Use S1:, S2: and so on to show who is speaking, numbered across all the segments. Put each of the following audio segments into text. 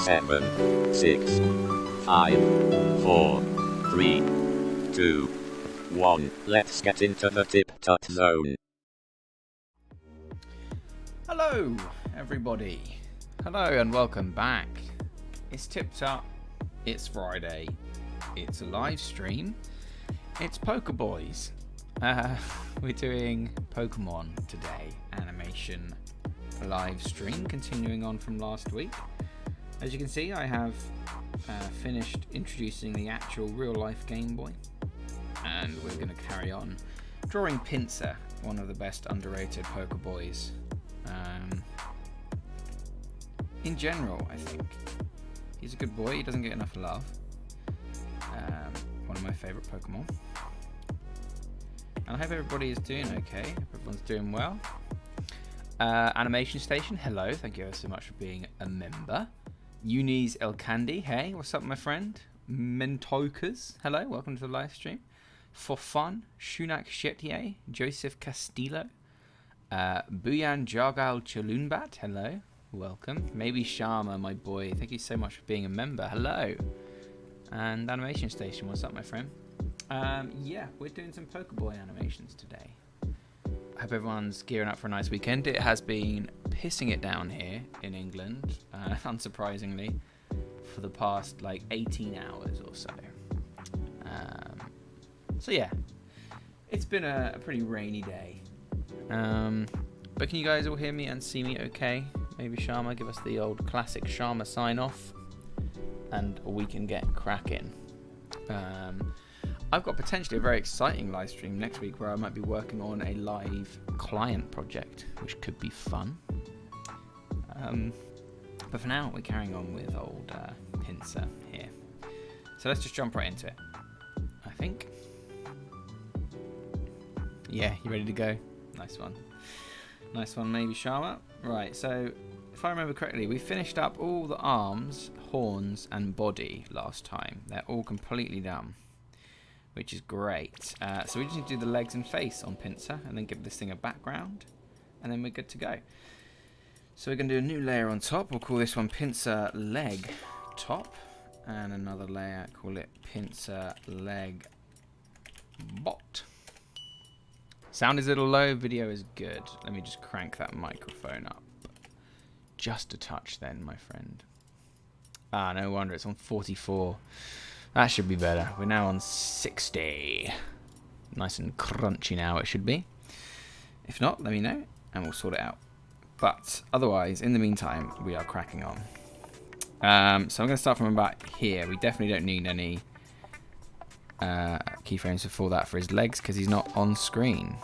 S1: 7, 6, 5, 4, 3, 2, 1. Let's get into the TipTut zone.
S2: Hello, everybody. Hello and welcome back. It's TipTut. It's Friday. It's a live stream. It's Pokeboys. We're doing Pokemon today. Animation live stream, continuing on from last week. As you can see, I have finished introducing the actual real-life Game Boy, and we're going to carry on drawing Pinsir, one of the best underrated Pokeboys. In general, I think he's a good boy. He doesn't get enough love. One of my favourite Pokemon. And I hope everybody is doing okay. Hope everyone's doing well. Animation Station, hello. Thank you so much for being a member. Unis El Candy, hey, what's up, my friend? Mentokas, hello. Welcome to the live stream. For Fun, Shunak Chetier, Joseph Castillo, Buyan Jargal Chalunbat, hello. Welcome. Maybe Sharma, my boy. Thank you so much for being a member. Hello. And Animation Station, what's up, my friend? Yeah, we're doing some Pokeboy animations today. I hope everyone's gearing up for a nice weekend. It has been pissing it down here in England, unsurprisingly, for the past like 18 hours or so. So yeah, it's been a pretty rainy day. But can you guys all hear me and see me okay? Maybe Sharma, give us the old classic Sharma sign off, and we can get cracking. I've got potentially a very exciting live stream next week where I might be working on a live client project, which could be fun. But for now, we're carrying on with old Pinsir here. So let's just jump right into it, I think. Yeah, you ready to go? Nice one. Nice one, maybe Sharma. Right, so if I remember correctly, we finished up all the arms, horns, and body last time. They're all completely done, which is great. So we just need to do the legs and face on Pinsir and then give this thing a background, and then we're good to go. So we're going to do a new layer on top. We'll call this one Pinsir Leg Top, and another layer, call it Pinsir Leg Bot. Sound is a little low, video is good. Let me just crank that microphone up. Just a touch then, my friend. Ah, no wonder, it's on 44. That should be better. We're now on 60. Nice and crunchy now it should be. If not, let me know and we'll sort it out. But otherwise, in the meantime, we are cracking on. So I'm going to start from about here. We definitely don't need any keyframes before that for his legs because he's not on screen.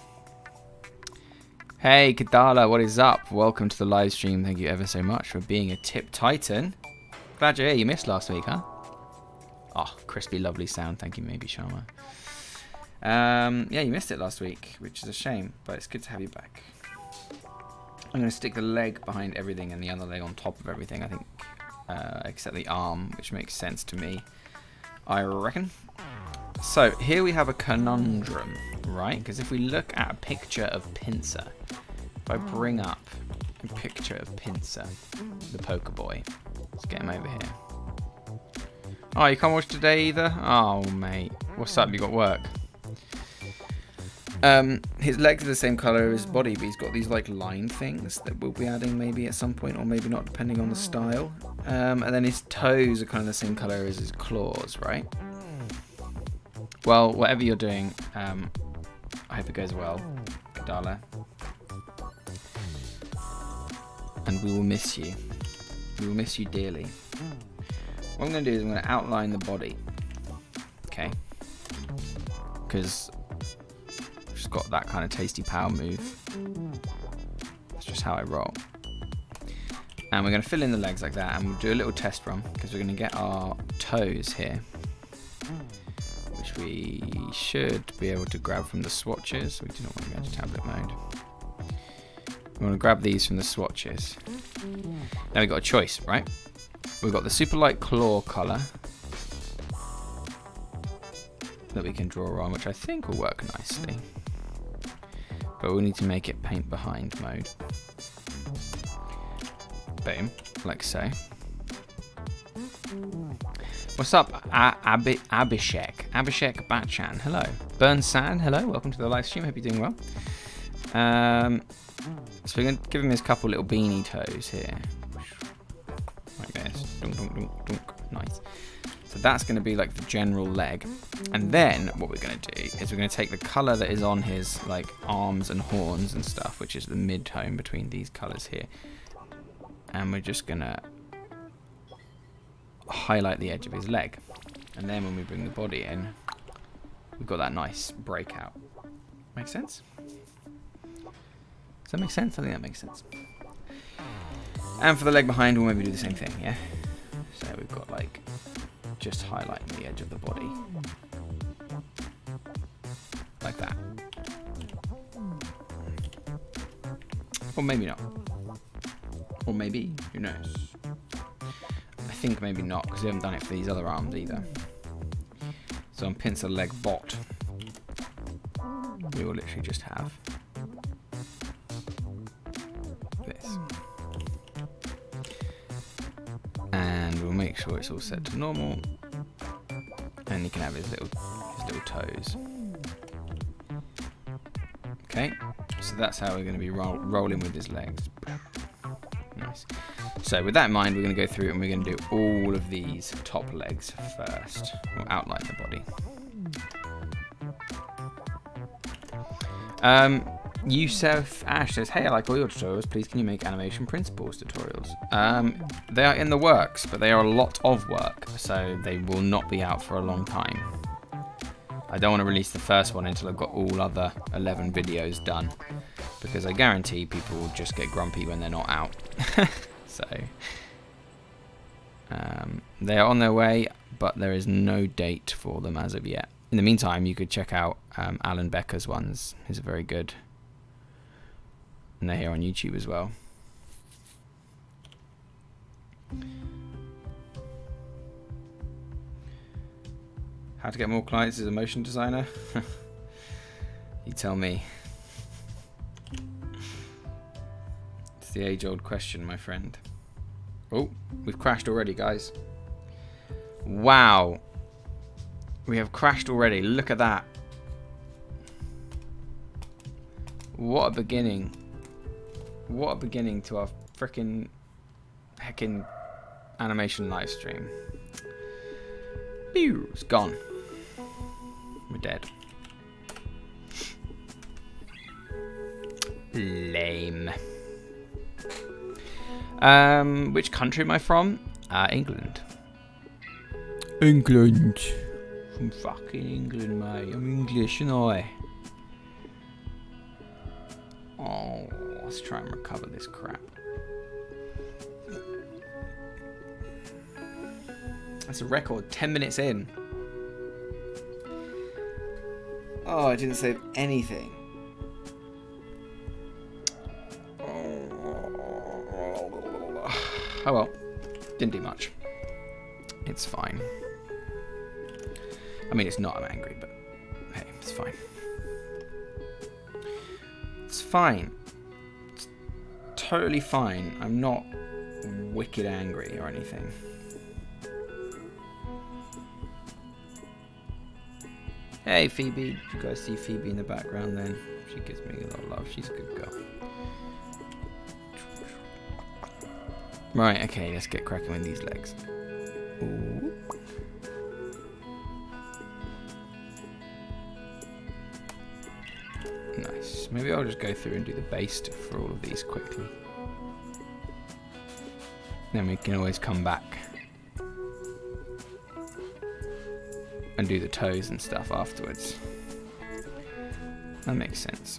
S2: Hey, Kadala, what is up? Welcome to the live stream. Thank you ever so much for being a Tip Titan. Glad you're here. You missed last week, huh? Oh, crispy, lovely sound. Thank you, maybe Sharma. Yeah, you missed it last week, which is a shame, but it's good to have you back. I'm going to stick the leg behind everything and the other leg on top of everything, I think, except the arm, which makes sense to me, I reckon. So here we have a conundrum, right? Because if we look at a picture of Pinsir, if I bring up a picture of Pinsir, the Pokeboy, let's get him over here. Oh, you can't watch today either? Oh, mate. What's up? You got work? His legs are the same colour as his body, but he's got these like line things that we'll be adding maybe at some point, or maybe not, depending on the style. And then his toes are kind of the same colour as his claws, right? Well, whatever you're doing, I hope it goes well, Kadala. And we will miss you. We will miss you dearly. What I'm going to do is I'm going to outline the body, okay? Because I've just got that kind of tasty power move. That's just how I roll. And we're going to fill in the legs like that, and we'll do a little test run because we're going to get our toes here, which we should be able to grab from the swatches. We do not want to go into tablet mode. We want to grab these from the swatches. Now we've got a choice, right? We've got the super light claw colour that we can draw on, which I think will work nicely. But we'll need to make it paint behind mode. Boom, like so. What's up, Abhishek? Abhishek Bachchan, hello. Burn Sand, hello. Welcome to the live stream. Hope you're doing well. So we're going to give him his couple little beanie toes here. Like this. Dunk, dunk, dunk, dunk. Nice. So that's going to be like the general leg. And then what we're going to do is we're going to take the colour that is on his like arms and horns and stuff, which is the mid-tone between these colours here. And we're just going to highlight the edge of his leg. And then when we bring the body in, we've got that nice breakout. Make sense? Does that make sense? I think that makes sense. And for the leg behind, we'll maybe do the same thing, yeah? So we've got like just highlighting the edge of the body. Like that. Or maybe not. Or maybe, who knows? I think maybe not, because we haven't done it for these other arms either. So on pincer leg bot, we will literally just have this. And we'll make sure it's all set to normal. And he can have his little toes. Okay, so that's how we're going to be rolling with his legs. Nice. So with that in mind, we're going to go through and we're going to do all of these top legs first. We'll outline the body. Yusuf Ash says, hey, I like all your tutorials. Please can you make animation principles tutorials? They are in the works, but they are a lot of work, so they will not be out for a long time. I don't want to release the first one until I've got all other 11 videos done, because I guarantee people will just get grumpy when they're not out. So they are on their way, but there is no date for them as of yet. In the meantime, you could check out Alan Becker's ones. He's very good. And they're here on YouTube as well. How to get more clients as a motion designer? You tell me. It's the age-old question, my friend. Oh, we've crashed already, guys. Wow. We have crashed already. Look at that. What a beginning. What a beginning to our frickin' heckin' animation live stream. Pew, it's gone. We're dead. Lame. Which country am I from? England. England. From fucking England, mate. I'm English, you know. Oh, let's try and recover this crap. That's a record, 10 minutes in. Oh, I didn't save anything. Oh well, didn't do much. It's fine. I mean, it's not, I'm angry, but hey, it's fine. It's fine. It's totally fine. I'm not wicked angry or anything. Hey Phoebe, did you guys see Phoebe in the background then? She gives me a lot of love. She's a good girl. Right, okay, let's get cracking with these legs. Ooh. Nice. Maybe I'll just go through and do the base for all of these quickly. Then we can always come back and do the toes and stuff afterwards. That makes sense.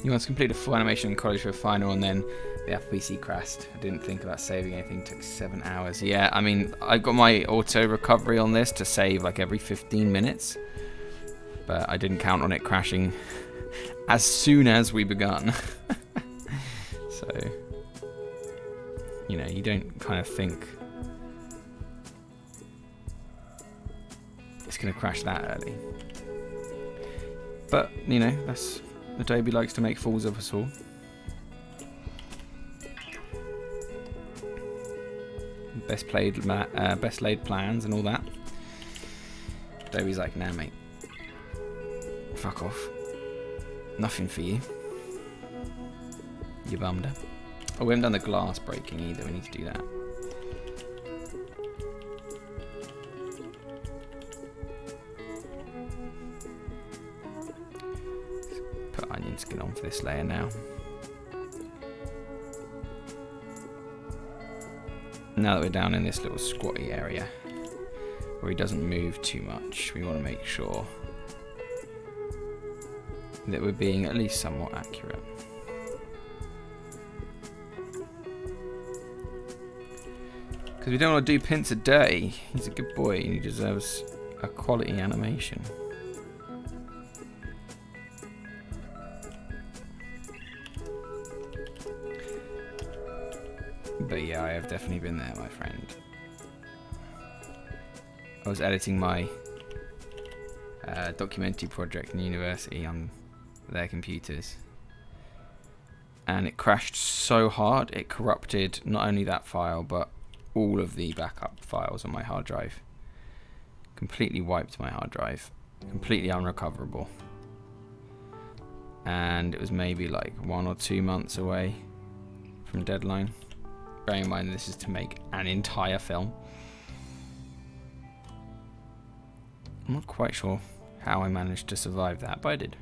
S2: You once completed a full animation in college for a final and then the Apple PC crashed. I didn't think about saving anything, it took 7 hours. Yeah, I mean, I got my auto recovery on this to save like every 15 minutes. But I didn't count on it crashing as soon as we begun. So, you know, you don't kind of think it's going to crash that early. But, you know, that's Adobe likes to make fools of us all. Best laid plans and all that. Adobe's like, nah, mate. Fuck off. Nothing for you. You bummed. Oh, we haven't done the glass breaking either. We need to do that. Put onion skin on for this layer now. Now that we're down in this little squatty area where he doesn't move too much, we want to make sure that we're being at least somewhat accurate. Because we don't want to do Pince a day. He's a good boy and he deserves a quality animation. But yeah, I have definitely been there, my friend. I was editing my documentary project in university on their computers, and it crashed so hard it corrupted not only that file but all of the backup files on my hard drive. Completely wiped my hard drive, completely unrecoverable, and it was maybe like 1 or 2 months away from deadline. Bearing in mind this is to make an entire film. I'm not quite sure how I managed to survive that, but I did.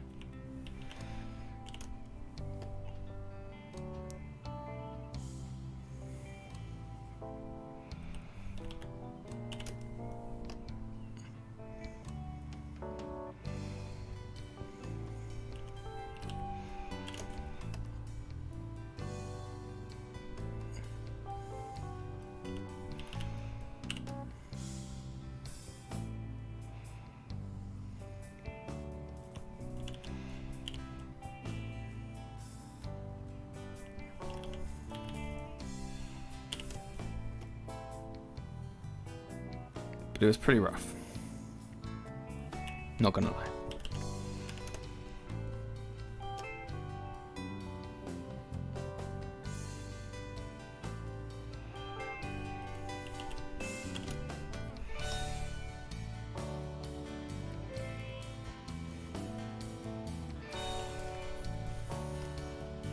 S2: But it was pretty rough. Not gonna lie.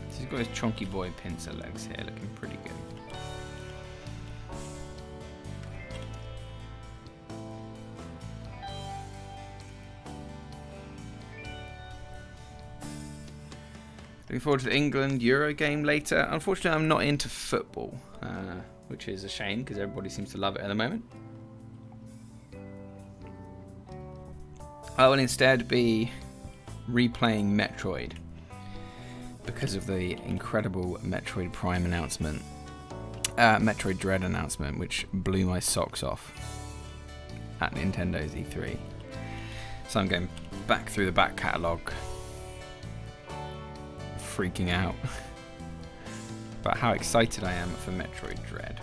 S2: So he's got his chunky boy pincer legs here, looking pretty good. Looking forward to the England Euro game later. Unfortunately, I'm not into football, which is a shame because everybody seems to love it at the moment. I will instead be replaying Metroid because of the incredible Metroid Prime announcement, Metroid Dread announcement, which blew my socks off at Nintendo's E3. So I'm going back through the back catalogue, freaking out about how excited I am for Metroid Dread.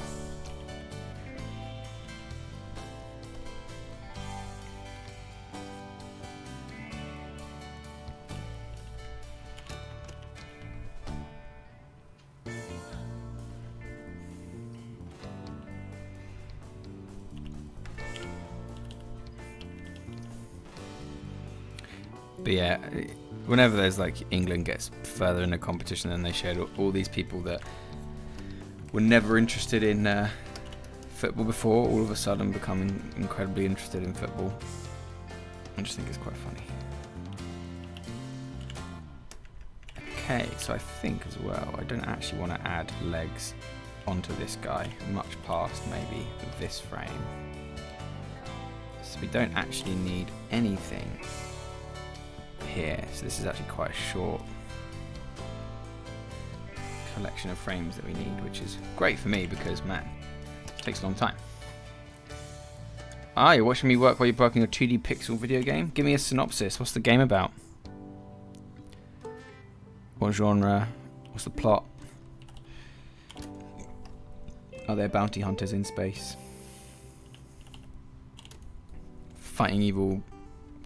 S2: But yeah, whenever there's like England gets further in the competition and they showed all these people that were never interested in football before, all of a sudden becoming incredibly interested in football. I just think it's quite funny. Okay, so I think as well, I don't actually want to add legs onto this guy, much past maybe this frame. So we don't actually need anything here, so this is actually quite a short collection of frames that we need, which is great for me because, man, it takes a long time. Ah, you're watching me work while you're working a 2D pixel video game? Give me a synopsis. What's the game about? What genre? What's the plot? Are there bounty hunters in space? Fighting evil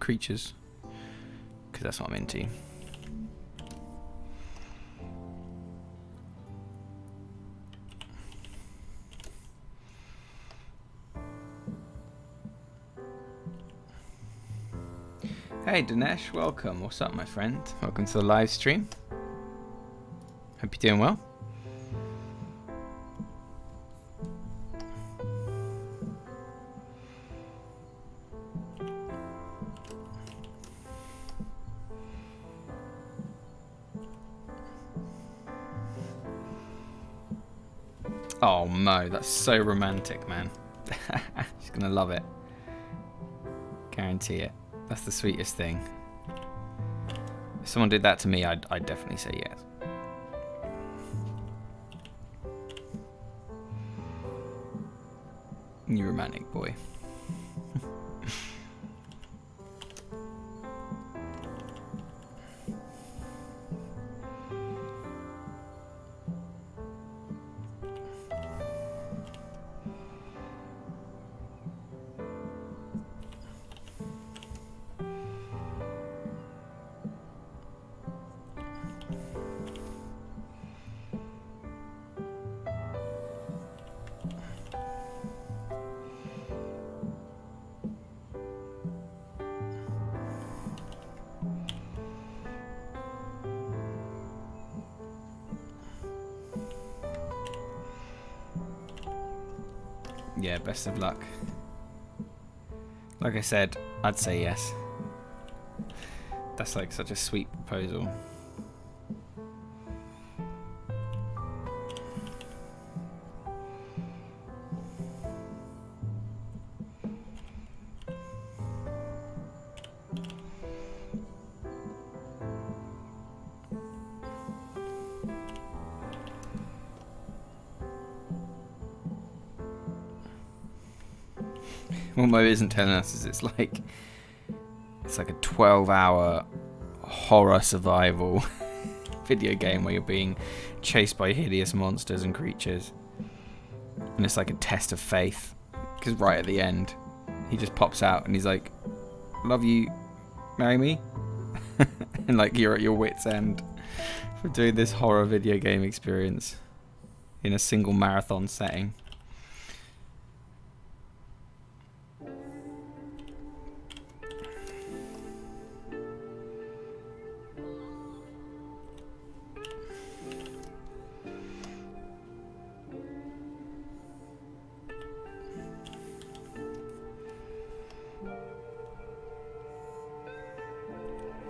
S2: creatures? Because that's what I'm into. Hey Dinesh, welcome. What's up, my friend? Welcome to the live stream. Hope you're doing well. Oh Mo, that's so romantic, man. She's gonna love it. Guarantee it. That's the sweetest thing. If someone did that to me, I'd definitely say yes. You romantic boy. Yeah, best of luck. Like I said, I'd say yes. That's like such a sweet proposal. What Mo isn't telling us is it's like a 12-hour horror survival video game where you're being chased by hideous monsters and creatures, and it's like a test of faith, because right at the end he just pops out and he's like, "Love you, marry me," and like you're at your wit's end for doing this horror video game experience in a single marathon setting.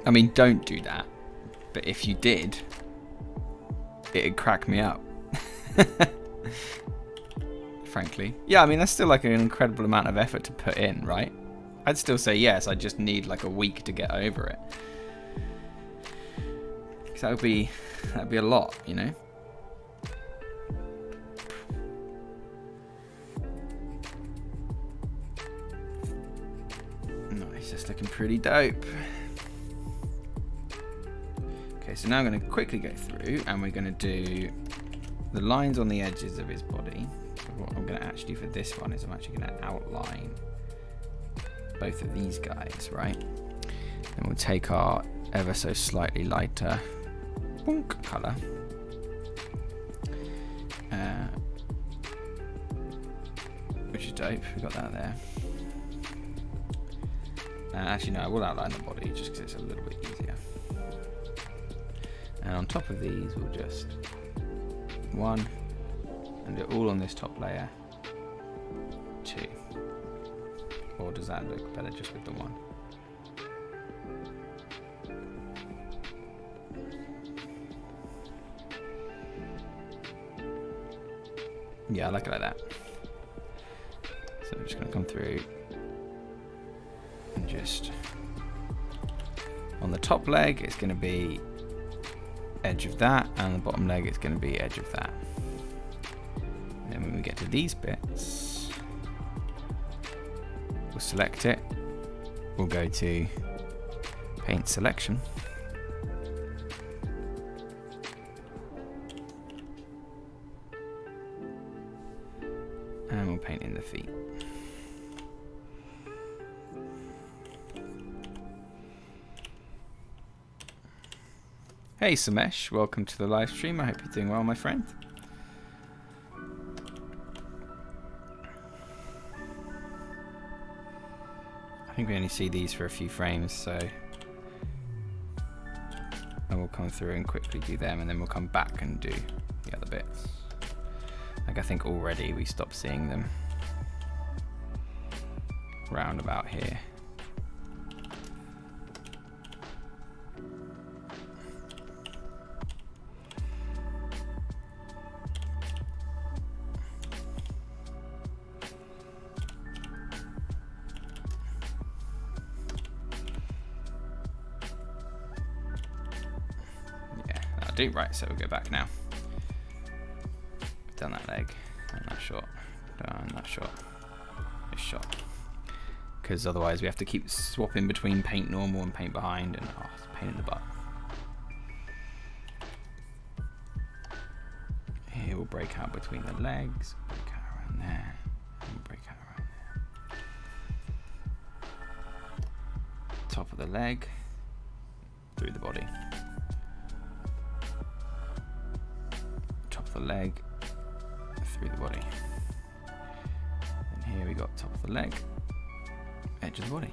S2: I mean, don't do that. But if you did, it'd crack me up. Frankly. Yeah, I mean, that's still like an incredible amount of effort to put in, right? I'd still say yes, I just need like a week to get over it. Because that'd be a lot, you know? Nice, that's looking pretty dope. Okay, so now I'm going to quickly go through and we're going to do the lines on the edges of his body. So what I'm going to actually do for this one is I'm actually going to outline both of these guys, right? And we'll take our ever so slightly lighter colour. Which is dope, we got that there. Actually no, I will outline the body just because it's a little bit easier. And on top of these, we'll just one, and do it all on this top layer, two. Or does that look better just with the one? Yeah, I like it like that. So we're just going to come through and just on the top leg, it's going to be edge of that, and the bottom leg it's going to be edge of that. And then when we get to these bits, we'll select it, we'll go to paint selection, and we'll paint in the feet. Hey Samesh, welcome to the live stream. I hope you're doing well, my friend. I think we only see these for a few frames, so come through and quickly do them, and then we'll come back and do the other bits. Like I think already we stopped seeing them round about here. Do right, so we'll go back now. We've done that leg, done that shot, done that shot, this shot. Because otherwise we have to keep swapping between paint normal and paint behind, and oh, it's a pain in the butt. Here we'll break out between the legs, break out around there, and break out around there. Top of the leg, through the body. The leg through the body, and here we got top of the leg, edge of the body.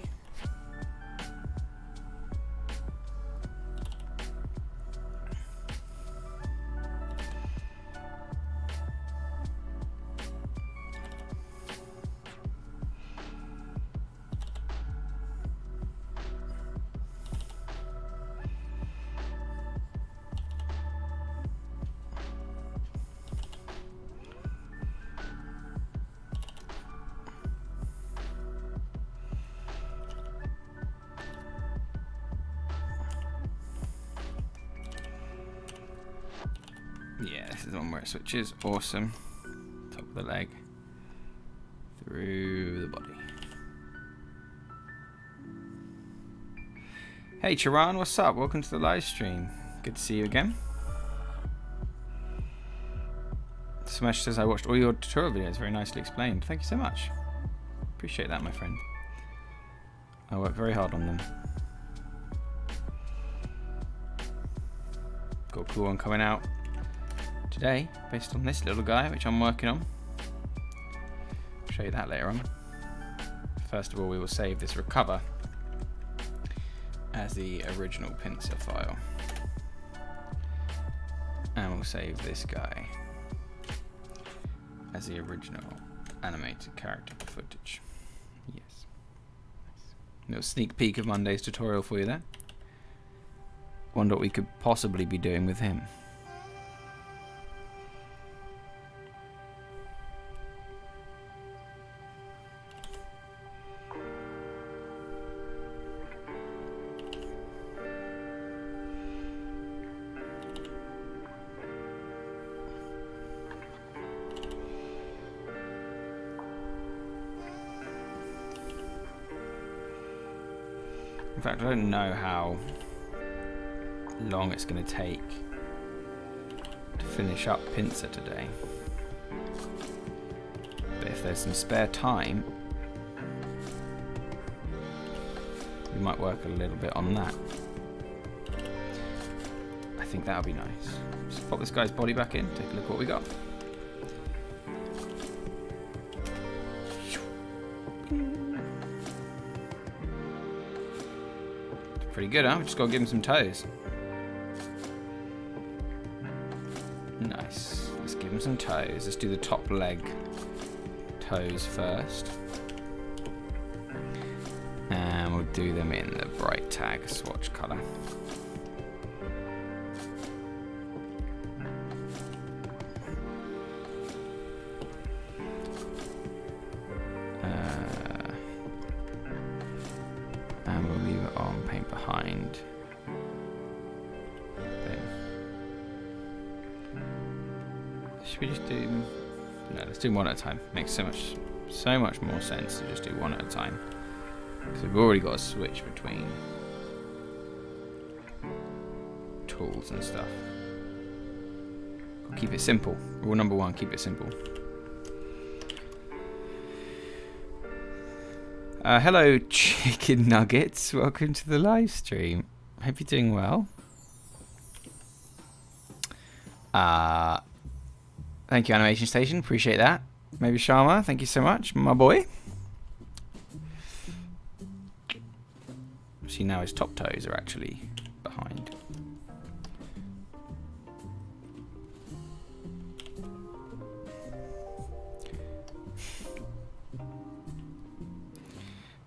S2: Yeah, this is the one where it switches. Awesome. Top of the leg. Through the body. Hey Charan, what's up? Welcome to the live stream. Good to see you again. Smash says I watched all your tutorial videos, very nicely explained. Thank you so much. Appreciate that, my friend. I work very hard on them. Got a cool one coming out today, based on this little guy, which I'm working on. I'll show you that later on. First of all, we will save this recover as the original pincer file. And we'll save this guy as the original animated character footage. Yes. Nice. Little sneak peek of Monday's tutorial for you there. Wonder what we could possibly be doing with him. In fact, I don't know how long it's going to take to finish up Pincer today. But if there's some spare time, we might work a little bit on that. I think that would be nice. Just pop this guy's body back in, take a look at what we got. Pretty good, huh? We just got to give him some toes. Nice. Let's give him some toes. Let's do the top leg toes first. And we'll do them in the bright tag swatch color. And we'll leave it on paint behind. Should we just do... No, let's do one at a time. Makes so much more sense to just do one at a time. Because we've already got a switch between tools and stuff. Keep it simple. Rule number one, keep it simple. Hello, chicken nuggets. Welcome to the live stream. Hope you're doing well. Thank you, Animation Station. Appreciate that. Maybe Sharma, thank you so much, my boy. See, now his top toes are actually behind.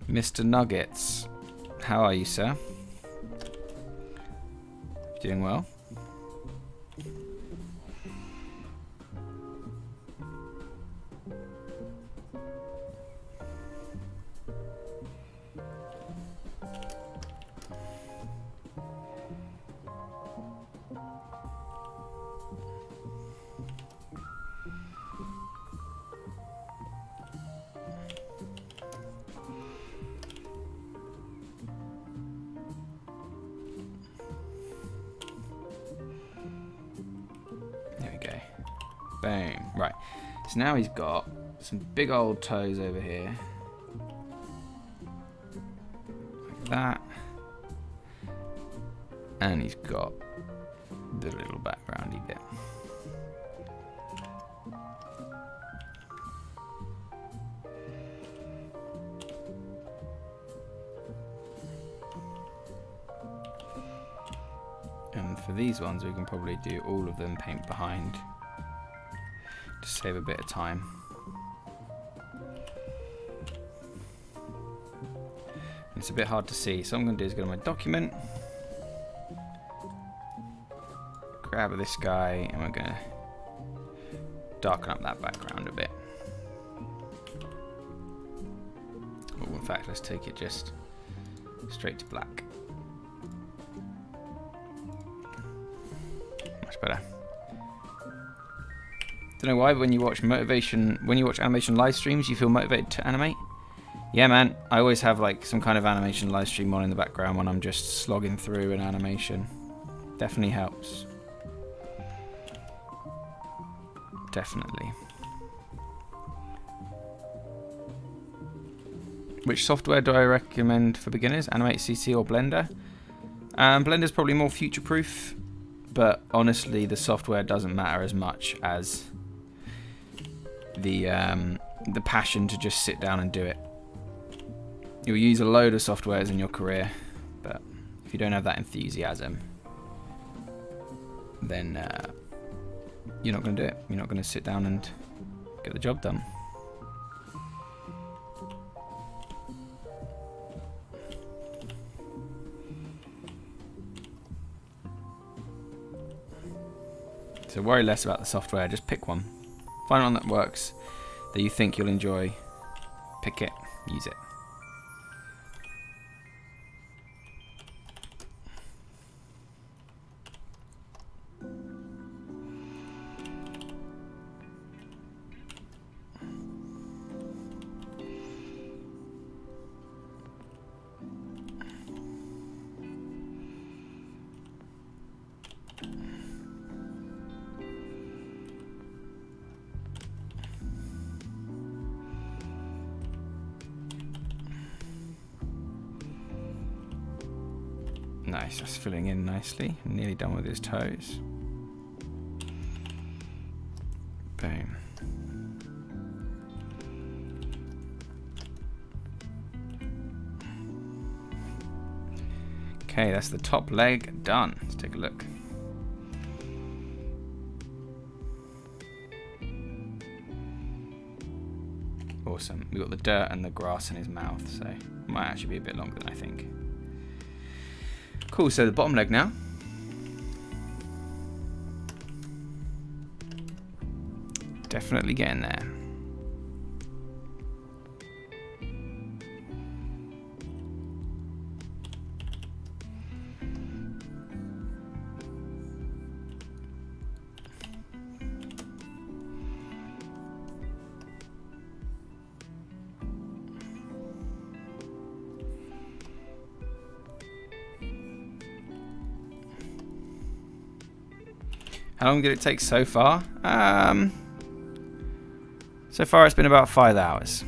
S2: Mr. Nuggets, how are you, sir? Doing well? Boom. Right. So now he's got some big old toes over here. Like that. And he's got the little backgroundy bit. And for these ones, we can probably do all of them paint behind. To save a bit of time. It's a bit hard to see, so what I'm going to do is go to my document, grab this guy, and we're going to darken up that background a bit. Oh, in fact, let's take it just straight to black. Much better. Don't know why, but when you watch animation live streams, you feel motivated to animate. Yeah, man, I always have like some kind of animation live stream on in the background when I'm just slogging through an animation. Definitely helps. Definitely. Which software do I recommend for beginners? Animate CC or Blender? Blender's probably more future-proof, but honestly, the software doesn't matter as much as the passion to just sit down and do it. You'll use a load of softwares in your career, but if you don't have that enthusiasm, then you're not going to do it. You're not going to sit down and get the job done. So worry less about the software, just pick one. Find one that works, that you think you'll enjoy, pick it, use it. Nice, that's filling in nicely. Nearly done with his toes. Boom. Okay, that's the top leg done. Let's take a look. Awesome. We've got the dirt and the grass in his mouth, so it might actually be a bit longer than I think. Cool, so the bottom leg now. Definitely getting there. How long did it take so far? So far it's been about 5 hours.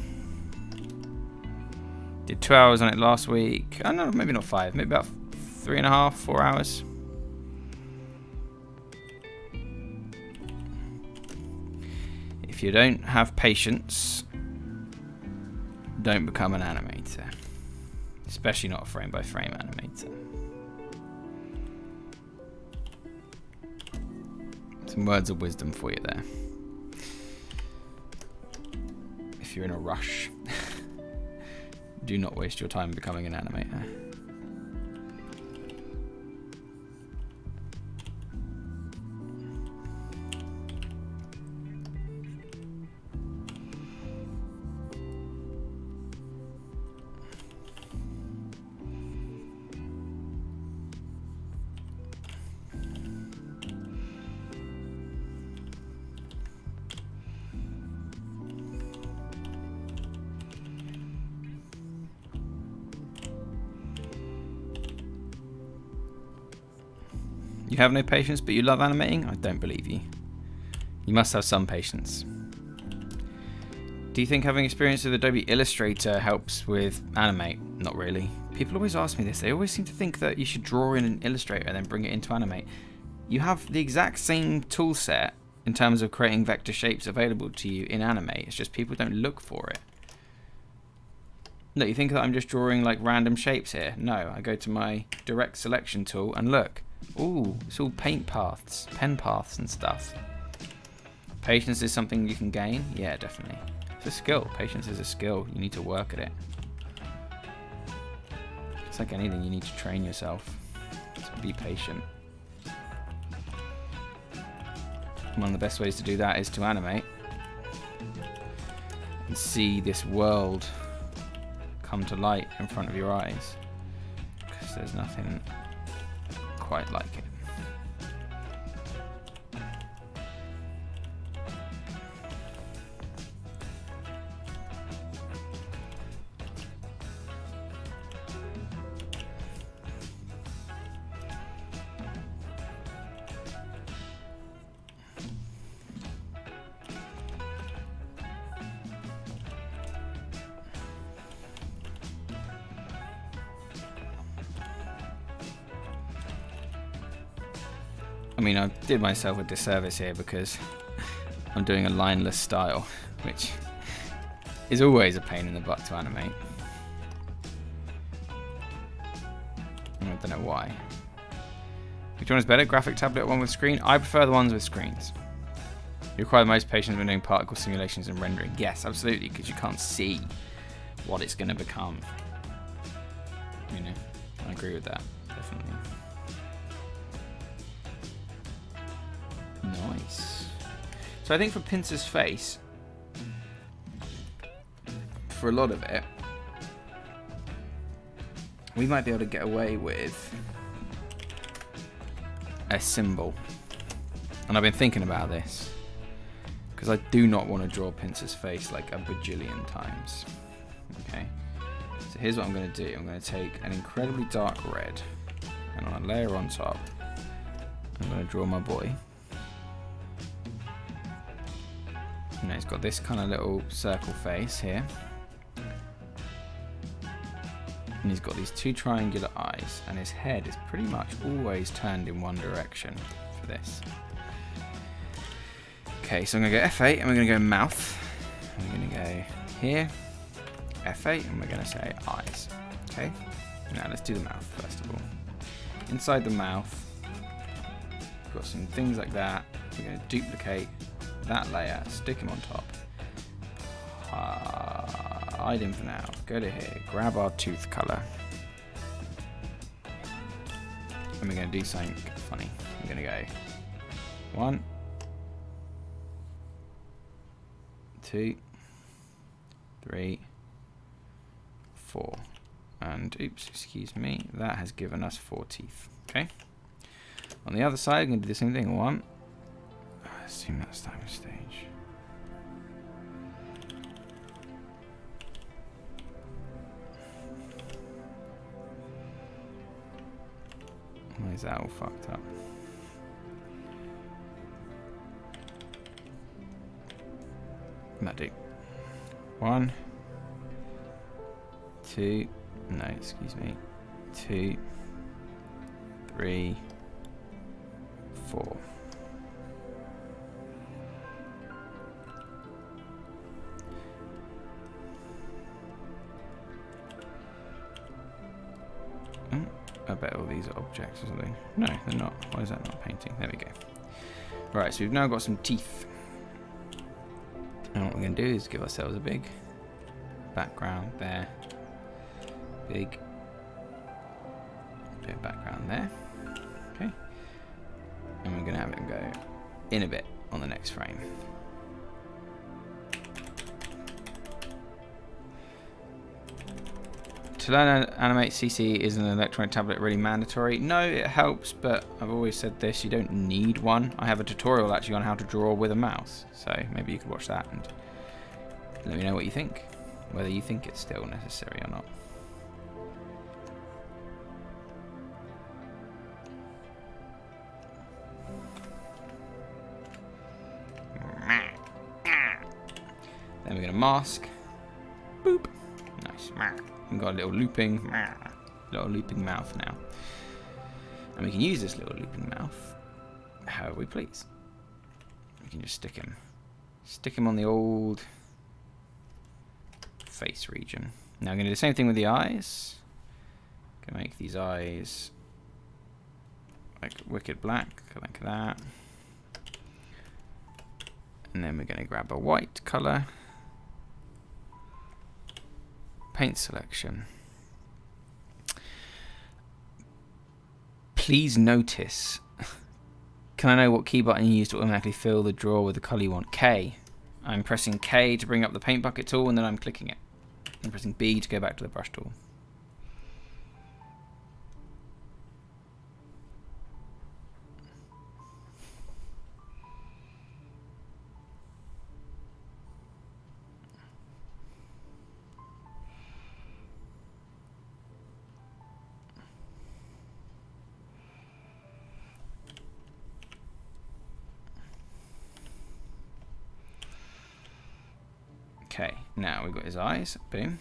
S2: Did 2 hours on it last week. I don't know, maybe not 5, maybe about 3.5, 4 hours. If you don't have patience, don't become an animator. Especially not a frame-by-frame animator. Some words of wisdom for you there. If you're in a rush, Do not waste your time becoming an animator. You have no patience, but you love animating? I don't believe you. You must have some patience. Do you think having experience with Adobe Illustrator helps with Animate? Not really. People always ask me this. They always seem to think that you should draw in an Illustrator and then bring it into Animate. You have the exact same tool set in terms of creating vector shapes available to you in Animate. It's just people don't look for it. No, you think that I'm just drawing like random shapes here? No, I go to my direct selection tool and look. Ooh, it's all paint paths, pen paths and stuff. Patience is something you can gain? Yeah, definitely. It's a skill. Patience is a skill. You need to work at it. It's like anything, you need to train yourself. So be patient. One of the best ways to do that is to animate and see this world come to light in front of your eyes, because there's nothing quite like it. I mean, I did myself a disservice here because I'm doing a lineless style, which is always a pain in the butt to animate. I don't know why. Which one is better, graphic tablet or one with screen? I prefer the ones with screens. You require the most patience when doing particle simulations and rendering. Yes, absolutely, because you can't see what it's going to become. You know, I agree with that, definitely. Nice. So I think for Pincer's face, for a lot of it, we might be able to get away with a symbol. And I've been thinking about this, because I do not want to draw Pincer's face like a bajillion times. Okay. So here's what I'm going to do. I'm going to take an incredibly dark red, and on a layer on top, I'm going to draw my boy. You know, he's got this kind of little circle face here. And he's got these two triangular eyes, and his head is pretty much always turned in one direction for this. Okay, so I'm going to go F8, and we're going to go mouth. And we're going to go here, F8, and we're going to say eyes. Okay, now let's do the mouth first of all. Inside the mouth, we've got some things like that. We're going to duplicate that layer, stick him on top, hide him for now, go to here, grab our tooth color, and we're going to do something funny. We're going to go 1, 2, 3, 4, and oops, excuse me, that has given us 4 teeth. Okay, on the other side I'm going to do the same thing. 1, I assume that's time of stage. Why is that all fucked up? That'll do. 1, 2, no, excuse me. 2, 3, 4. I bet all these are objects or something. No, they're not. Why is that not painting? There we go. Right, so we've now got some teeth. And what we're going to do is give ourselves a big background there. big bit of background there. Okay. And we're going to have it go in a bit on the next frame. To learn Animate CC, is an electronic tablet really mandatory? No, it helps, but I've always said this, you don't need one. I have a tutorial actually on how to draw with a mouse, so maybe you could watch that and let me know what you think, whether you think it's still necessary or not. Then we're going to mask. Boop. Nice. We've got a little looping mouth now. And we can use this little looping mouth however we please. We can just stick him on the old face region. Now I'm going to do the same thing with the eyes. Going to make these eyes like wicked black, like that. And then we're going to grab a white color. Paint selection. Please notice. Can I know what key button you use to automatically fill the drawer with the color you want? K. I'm pressing K to bring up the paint bucket tool, and then I'm clicking it. I'm pressing B to go back to the brush tool. Okay, now we've got his eyes, boom.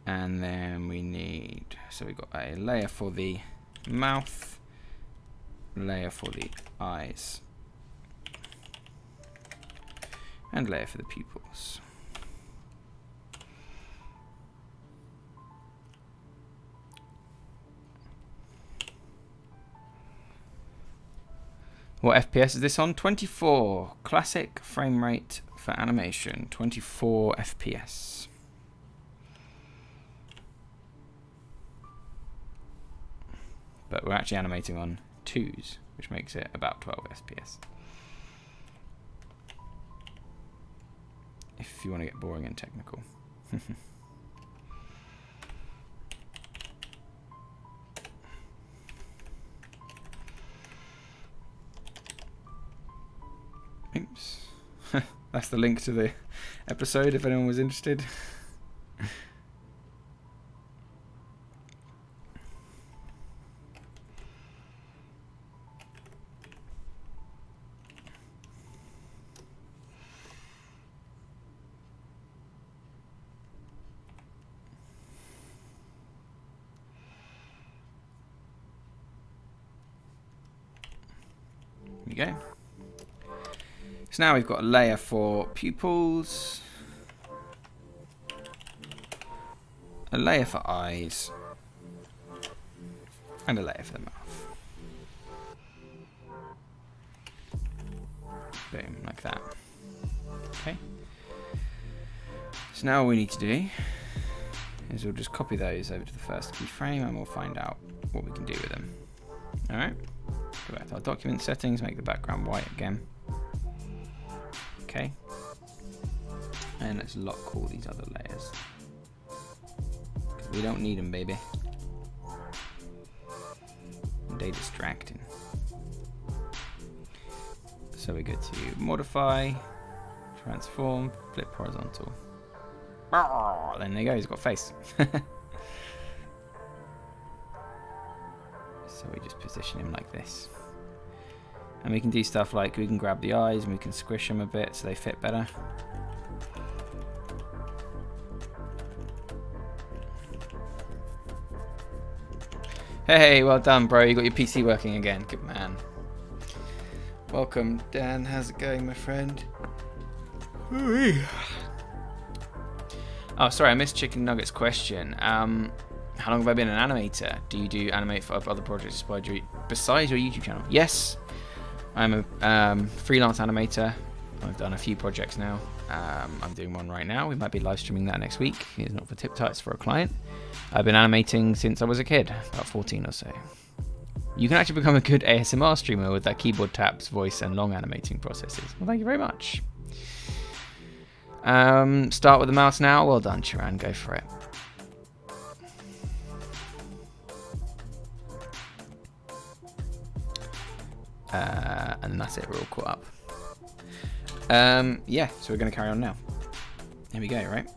S2: And then we need, so we've got a layer for the mouth, layer for the eyes, and layer for the pupils. What FPS is this on? 24. Classic frame rate for animation. 24 FPS. But we're actually animating on 2s, which makes it about 12 FPS. If you want to get boring and technical. Oops. That's the link to the episode if anyone was interested. There we go. So now we've got a layer for pupils, a layer for eyes, and a layer for the mouth. Boom, like that. Okay. So now all we need to do is we'll just copy those over to the first keyframe and we'll find out what we can do with them. Alright. Go back to our document settings, make the background white again. Okay, and let's lock all these other layers. We don't need them, baby. They distracting. So we go to modify, transform, flip horizontal. Then there you go, he's got a face. So we just position him like this. And we can do stuff like we can grab the eyes and we can squish them a bit so they fit better. Hey, well done, bro. You got your PC working again. Good man. Welcome, Dan. How's it going, my friend? Oh, sorry, I missed Chicken Nugget's question. How long have I been an animator? Do you do animate for other projects besides your YouTube channel? Yes. I'm a freelance animator. I've done a few projects now. I'm doing one right now. We might be live streaming that next week. It's not for TipTut, it's for a client. I've been animating since I was a kid, about 14 or so. You can actually become a good ASMR streamer with that keyboard taps, voice, and long animating processes. Well, thank you very much. Start with the mouse now. Well done, Chiran. Go for it. And that's it. We're all caught up. Yeah, so we're going to carry on now. Here we go, right?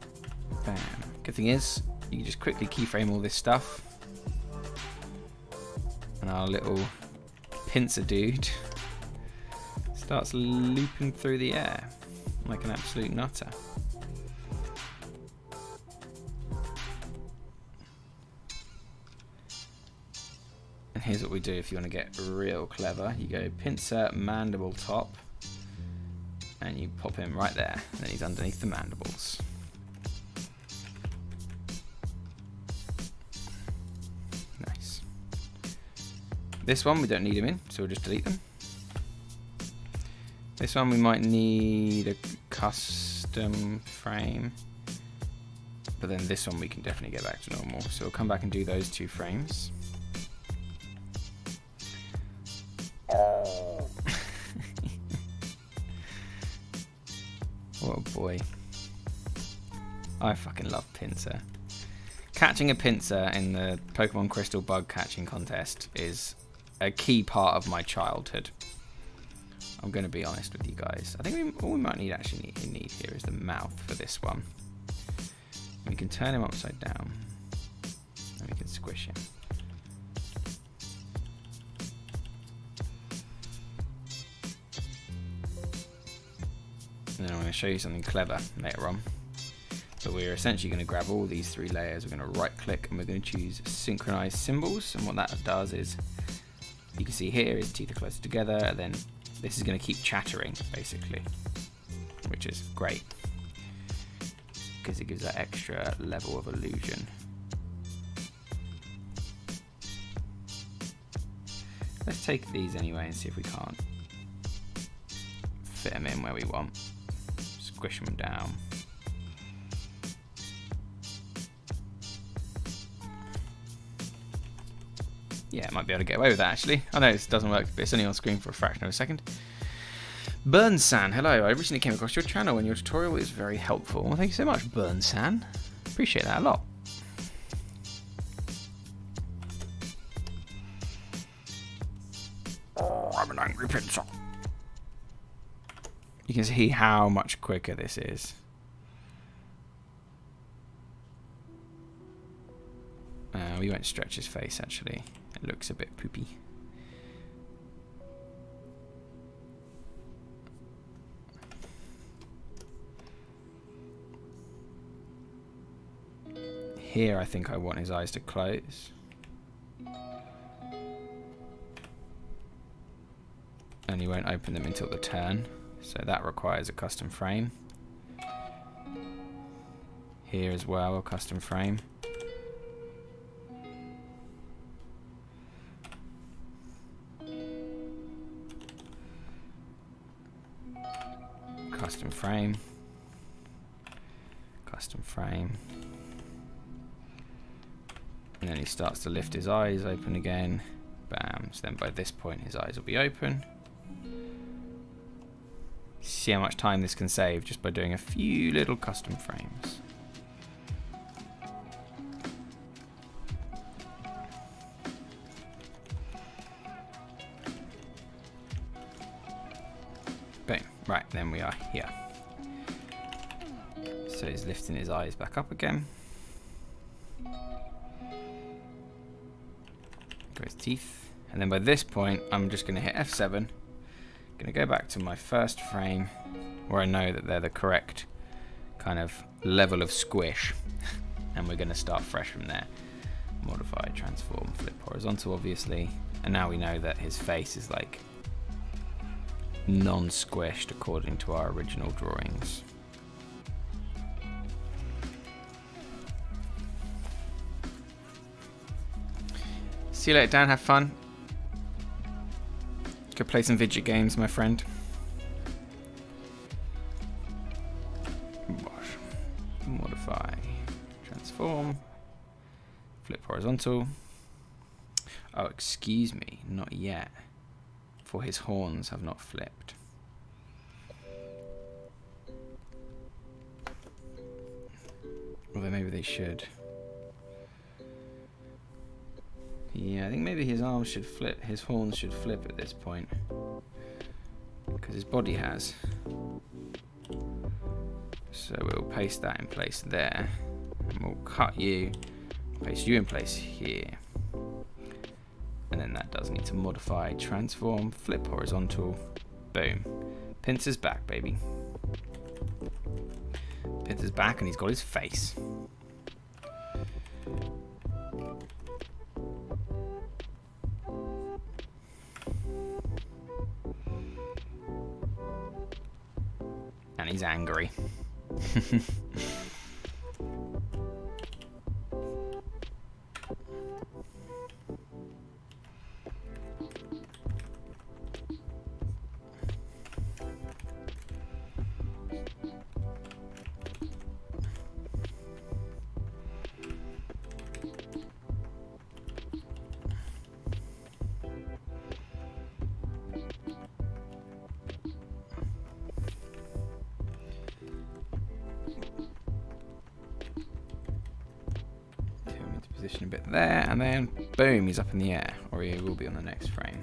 S2: Bam. Good thing is, you can just quickly keyframe all this stuff. And our little pincer dude starts looping through the air like an absolute nutter. And here's what we do if you want to get real clever. You go pincer, mandible top, and you pop him right there. And then he's underneath the mandibles. Nice. This one we don't need him in, so we'll just delete them. This one we might need a custom frame. But then this one we can definitely get back to normal. So we'll come back and do those 2 frames. Oh. What a boy. I fucking love pincer. Catching a pincer in the Pokemon Crystal Bug catching contest is a key part of my childhood. I'm going to be honest with you guys. I think all we might need need here is the mouth for this one. We can turn him upside down. And we can squish him. And then I'm going to show you something clever later on. So we're essentially going to grab all these 3 layers. We're going to right click and we're going to choose Synchronized Symbols. And what that does is, you can see here his teeth are closer together. And then this is going to keep chattering basically, which is great because it gives that extra level of illusion. Let's take these anyway and see if we can't fit them in where we want. Squish them down. Yeah, I might be able to get away with that actually. I know this doesn't work, but it's only on screen for a fraction of a second. Burn-san, hello. I recently came across your channel and your tutorial is very helpful. Well, thank you so much, Burn-san. Appreciate that a lot. Oh, I'm an angry pincer. You can see how much quicker this is. We won't stretch his face actually. It looks a bit poopy. Here I think I want his eyes to close. And he won't open them until the turn. So that requires a custom frame. Here as well, a custom frame. Custom frame. Custom frame. And then he starts to lift his eyes open again. Bam. So then by this point his eyes will be open. See how much time this can save just by doing a few little custom frames. Boom. Right, then we are here. So he's lifting his eyes back up again. Go his teeth. And then by this point, I'm just going to hit F7. Going to go back to my first frame where I know that they're the correct kind of level of squish. And we're going to start fresh from there. Modify, transform, flip horizontal, obviously. And now we know that his face is like non-squished according to our original drawings. See you later, Dan. Have fun. Go play some video games, my friend. modify, transform, flip horizontal. Oh, excuse me, not yet, for his horns have not flipped. Although maybe they should. Yeah, I think maybe his arms should flip, his horns should flip at this point. Because his body has. So we'll paste that in place there. And we'll cut you, paste you in place here. And then that does need to modify, transform, flip horizontal, boom. Pincers back, baby. Pincers back, and he's got his face. And he's angry. Position a bit there, and then boom, he's up in the air, or he will be on the next frame.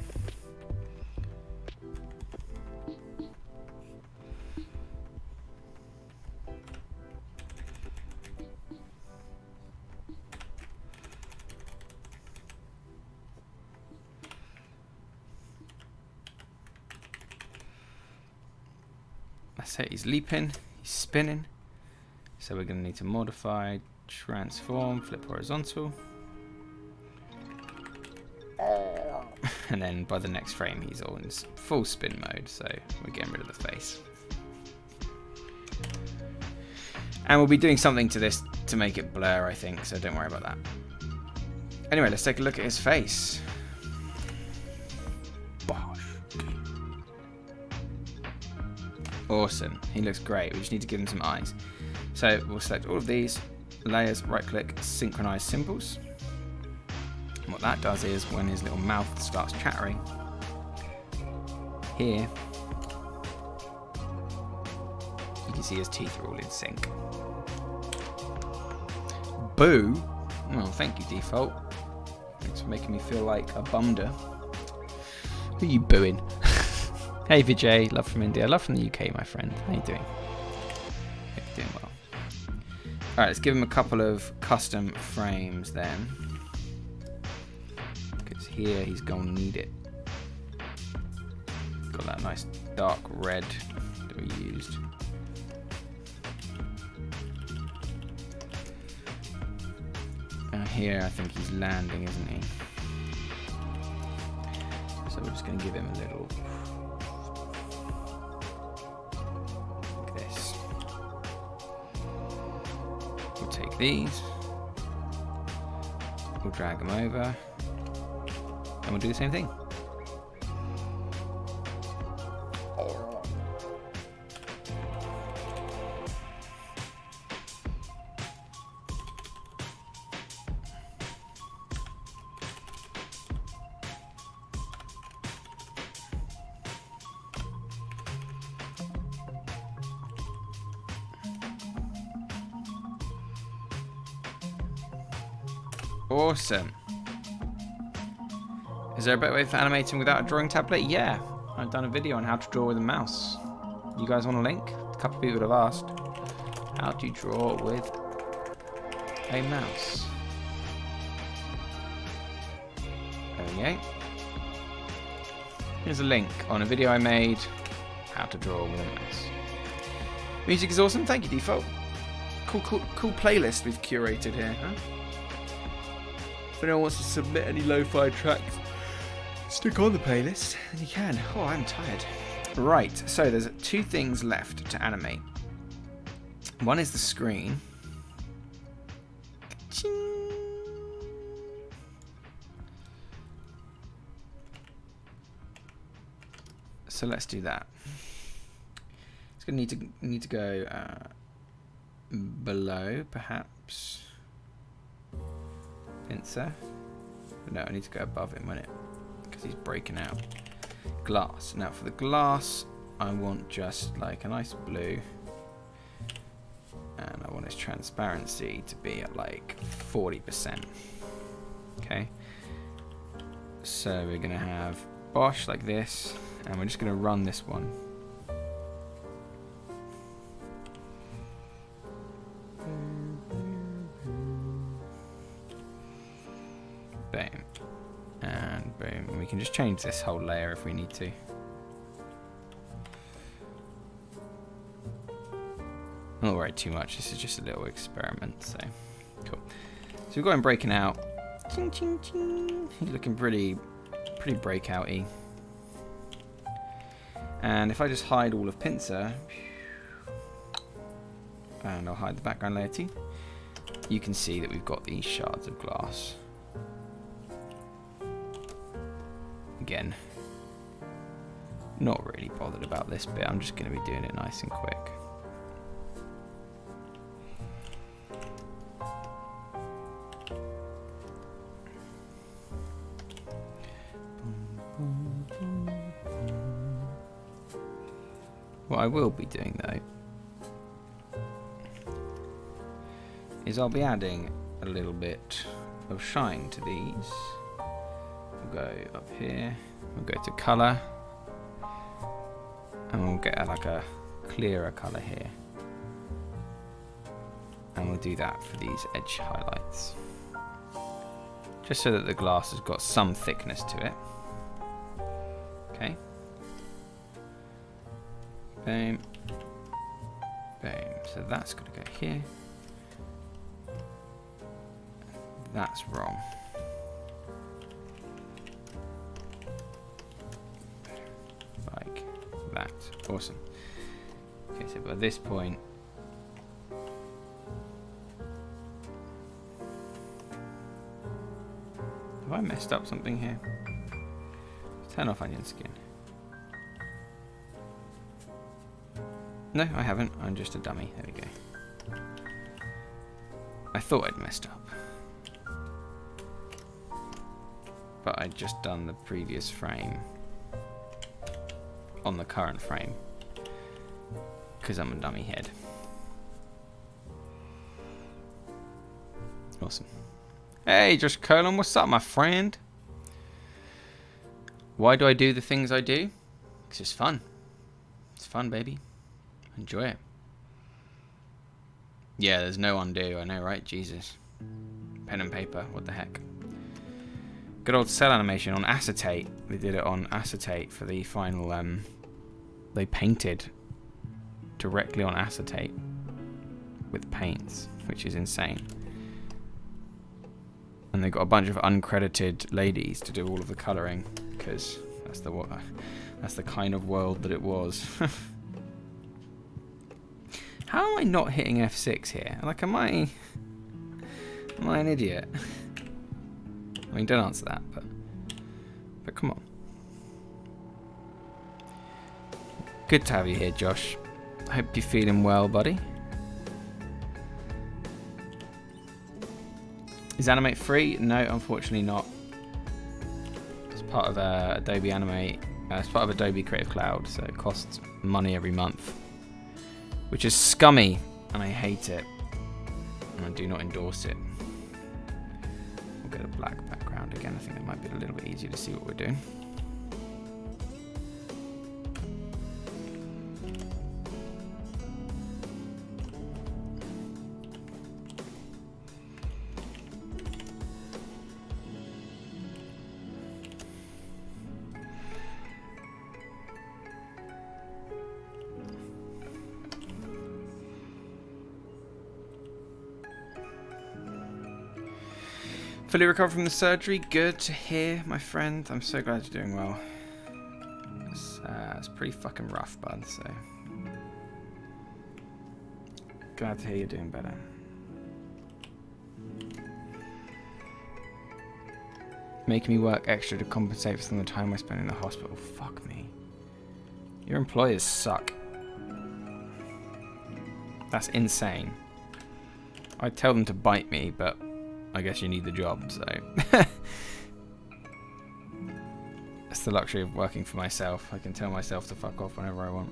S2: That's it, he's leaping, he's spinning, so we're going to need to modify, transform, flip horizontal, and then by the next frame he's all in full spin mode, so we're getting rid of the face. And we'll be doing something to this to make it blur, I think, so don't worry about that. Anyway, let's take a look at his face. Awesome, he looks great. We just need to give him some eyes. So we'll select all of these layers, right click, Synchronized Symbols. And what that does is when his little mouth starts chattering, here you can see his teeth are all in sync. Boo! Well, thank you, default. Thanks for making me feel like a bumder. Who are you booing? Hey Vijay, love from India, love from the UK, my friend. How you doing? Hope you're doing well. Alright, let's give him a couple of custom frames then. Because here he's going to need it. Got that nice dark red that we used. And here I think he's landing, isn't he? So we're just going to give him a little... like this. We'll take these. We'll drag them over. And we'll do the same thing. Awesome. Is there a better way for animating without a drawing tablet? Yeah, I've done a video on how to draw with a mouse. You guys want a link? A couple of people have asked. How do you draw with a mouse? There we go. Here's a link on a video I made, how to draw with a mouse. Music is awesome. Thank you, Default. Cool playlist we've curated here, huh? If anyone wants to submit any lo-fi tracks, stick on the playlist, and you can. Oh, I'm tired. Right, so there's two things left to animate. One is the screen. So let's do that. It's gonna need to go below, perhaps. Pincer. No, I need to go above him, won't it? Because he's breaking out. Glass. Now for the glass, I want just like a nice blue. And I want its transparency to be at like 40%. Okay. So we're going to have Bosch like this. And we're just going to run this one. Boom. And boom. And we can just change this whole layer if we need to. Not worry too much. This is just a little experiment. So cool. So we've got him breaking out. Ching, ching, ching. He's looking pretty breakouty. And if I just hide all of Pincer, and I'll hide the background layer too, you can see that we've got these shards of glass. Again, not really bothered about this bit. I'm just going to be doing it nice and quick. What I will be doing though is I'll be adding a little bit of shine to these. We'll go up here, we'll go to colour, and we'll get like a clearer colour here. And we'll do that for these edge highlights. Just so that the glass has got some thickness to it. Okay. Boom. Boom. So that's going to go here. That's wrong. Like that. Awesome. Okay, so by this point, have I messed up something here? Turn off onion skin. No, I haven't. I'm just a dummy. There we go. I thought I'd messed up. But I'd just done the previous frame on the current frame. Because I'm a dummy head. Awesome. Hey, Josh Colon, what's up, my friend? Why do I do the things I do? Because it's fun. It's fun, baby. Enjoy it. Yeah, there's no undo, I know, right? Jesus. Pen and paper, what the heck. Good old cell animation on acetate. They did it on acetate for the final, they painted directly on acetate with paints, which is insane. And they got a bunch of uncredited ladies to do all of the colouring, because that's the kind of world that it was. How am I not hitting F6 here? Like, am I an idiot? I mean, don't answer that, but come on. Good to have you here, Josh. I hope you're feeling well, buddy. Is Animate free? No, unfortunately not. It's part of Adobe Animate. It's part of Adobe Creative Cloud, so it costs money every month, which is scummy, and I hate it, and I do not endorse it. We'll get a black background again. I think it might be a little bit easier to see what we're doing. Fully recovered from the surgery. Good to hear, my friend. I'm so glad you're doing well. It's pretty fucking rough, bud, so glad to hear you're doing better. Making me work extra to compensate for some of the time I spent in the hospital. Fuck me. Your employers suck. That's insane. I'd tell them to bite me, but I guess you need the job, so. That's the luxury of working for myself. I can tell myself to fuck off whenever I want.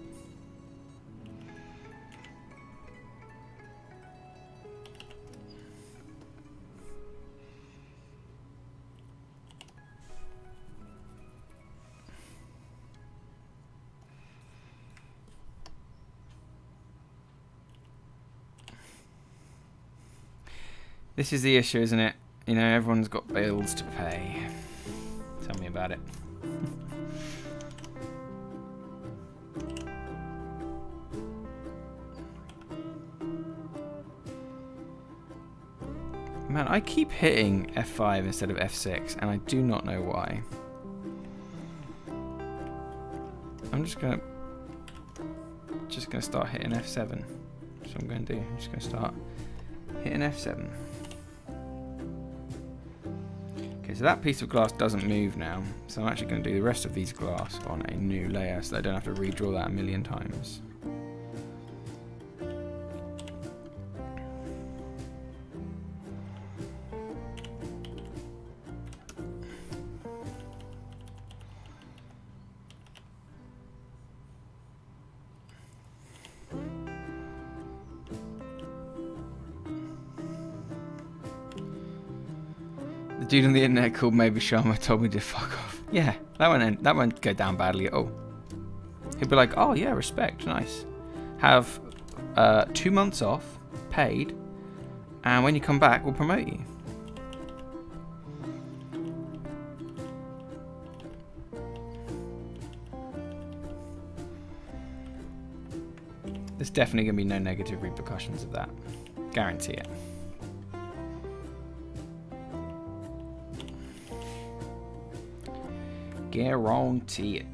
S2: This is the issue, isn't it? You know, everyone's got bills to pay. Tell me about it. Man, I keep hitting F5 instead of F6, and I do not know why. I'm just gonna start hitting F7. That's what I'm gonna do. I'm just gonna start hitting F7. Okay, so that piece of glass doesn't move now, so I'm actually going to do the rest of these glass on a new layer so that I don't have to redraw that a million times. The dude on the internet called Maybe Sharma told me to fuck off. Yeah, that won't go down badly at all. He'd be like, oh yeah, respect, nice. Have 2 months off, paid, and when you come back, we'll promote you. There's definitely going to be no negative repercussions of that. Guarantee it. Guarantee it.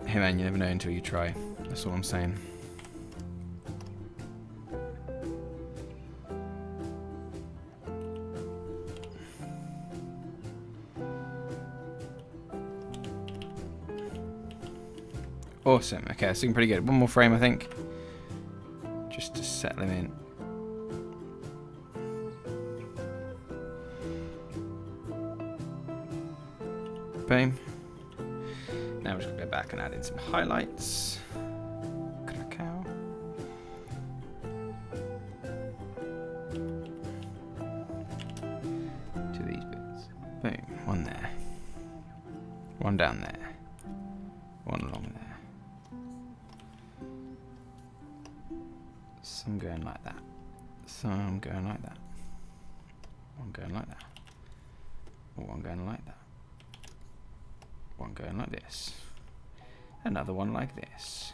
S2: Hey man, you never know until you try. That's all I'm saying. Awesome. Okay, that's looking pretty good. One more frame, I think. Just to settle him in. Boom. Now we're just going to go back and add in some highlights. Krakow. To these bits. Boom. One there. One down there. One along there. Some going like that. Some going like that. One going like that. One going like that. One going like this. Another one like this.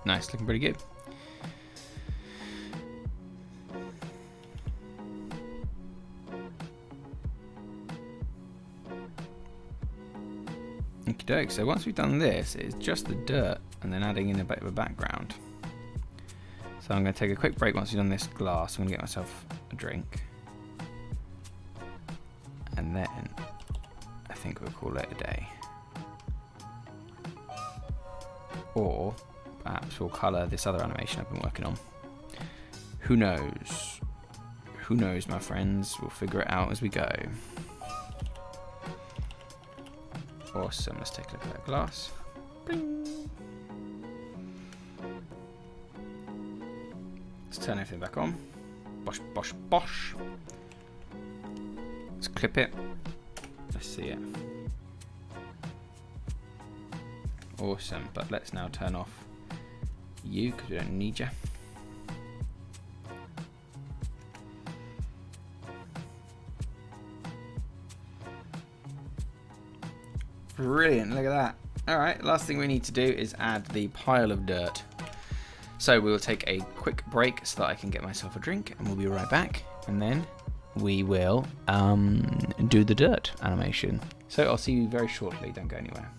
S2: Nice, looking pretty good. Okie doke, so once we've done this, it's just the dirt and then adding in a bit of a background. So I'm going to take a quick break once we've done this glass. I'm going to get myself a drink. And then I think we'll call it a day. Or perhaps we'll colour this other animation I've been working on. Who knows? Who knows, my friends? We'll figure it out as we go. Awesome. Let's take a look at that glass. Bing. Let's turn everything back on. Bosh, bosh, bosh. Let's clip it. Let's see it. Awesome. But let's now turn off you because we don't need you. Brilliant, look at that. Alright, last thing we need to do is add the pile of dirt. So we will take a quick break so that I can get myself a drink, and we'll be right back. And then we will do the dirt animation. So I'll see you very shortly, don't go anywhere.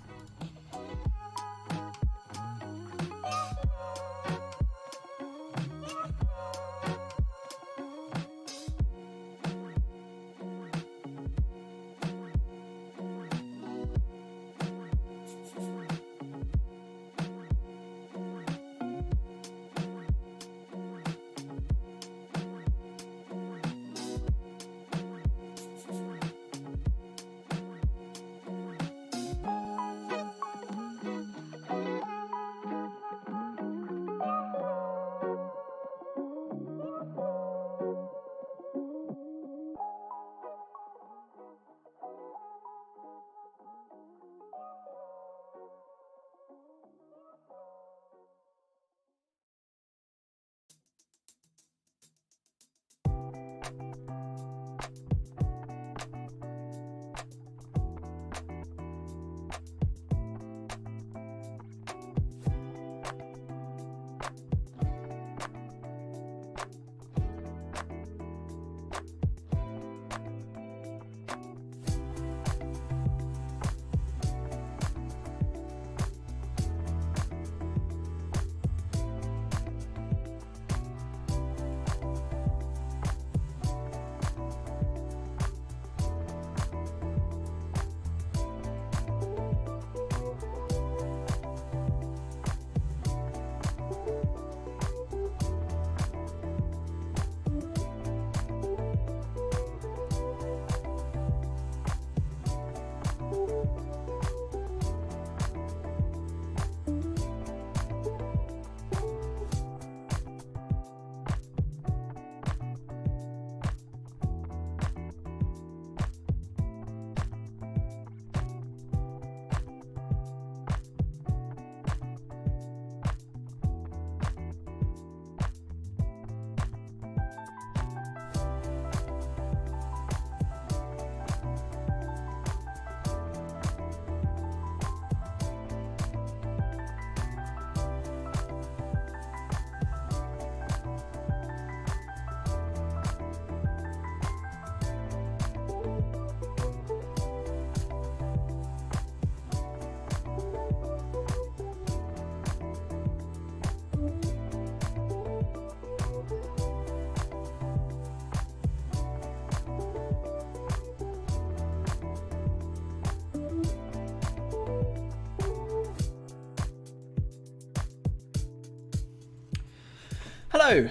S2: Hello,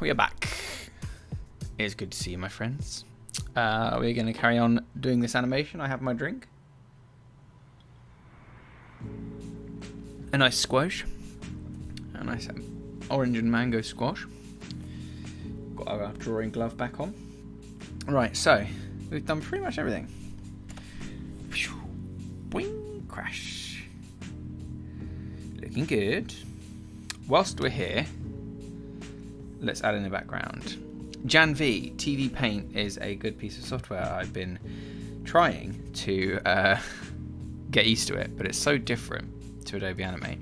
S2: we are back. It's good to see you, my friends. We're going to carry on doing this animation. I have my drink. A nice squash. A nice orange and mango squash. Got our drawing glove back on. Right, so we've done pretty much everything. Boing, crash. Looking good. Whilst we're here, let's add in the background. JanV TV Paint is a good piece of software. I've been trying to get used to it, but it's so different to Adobe Animate.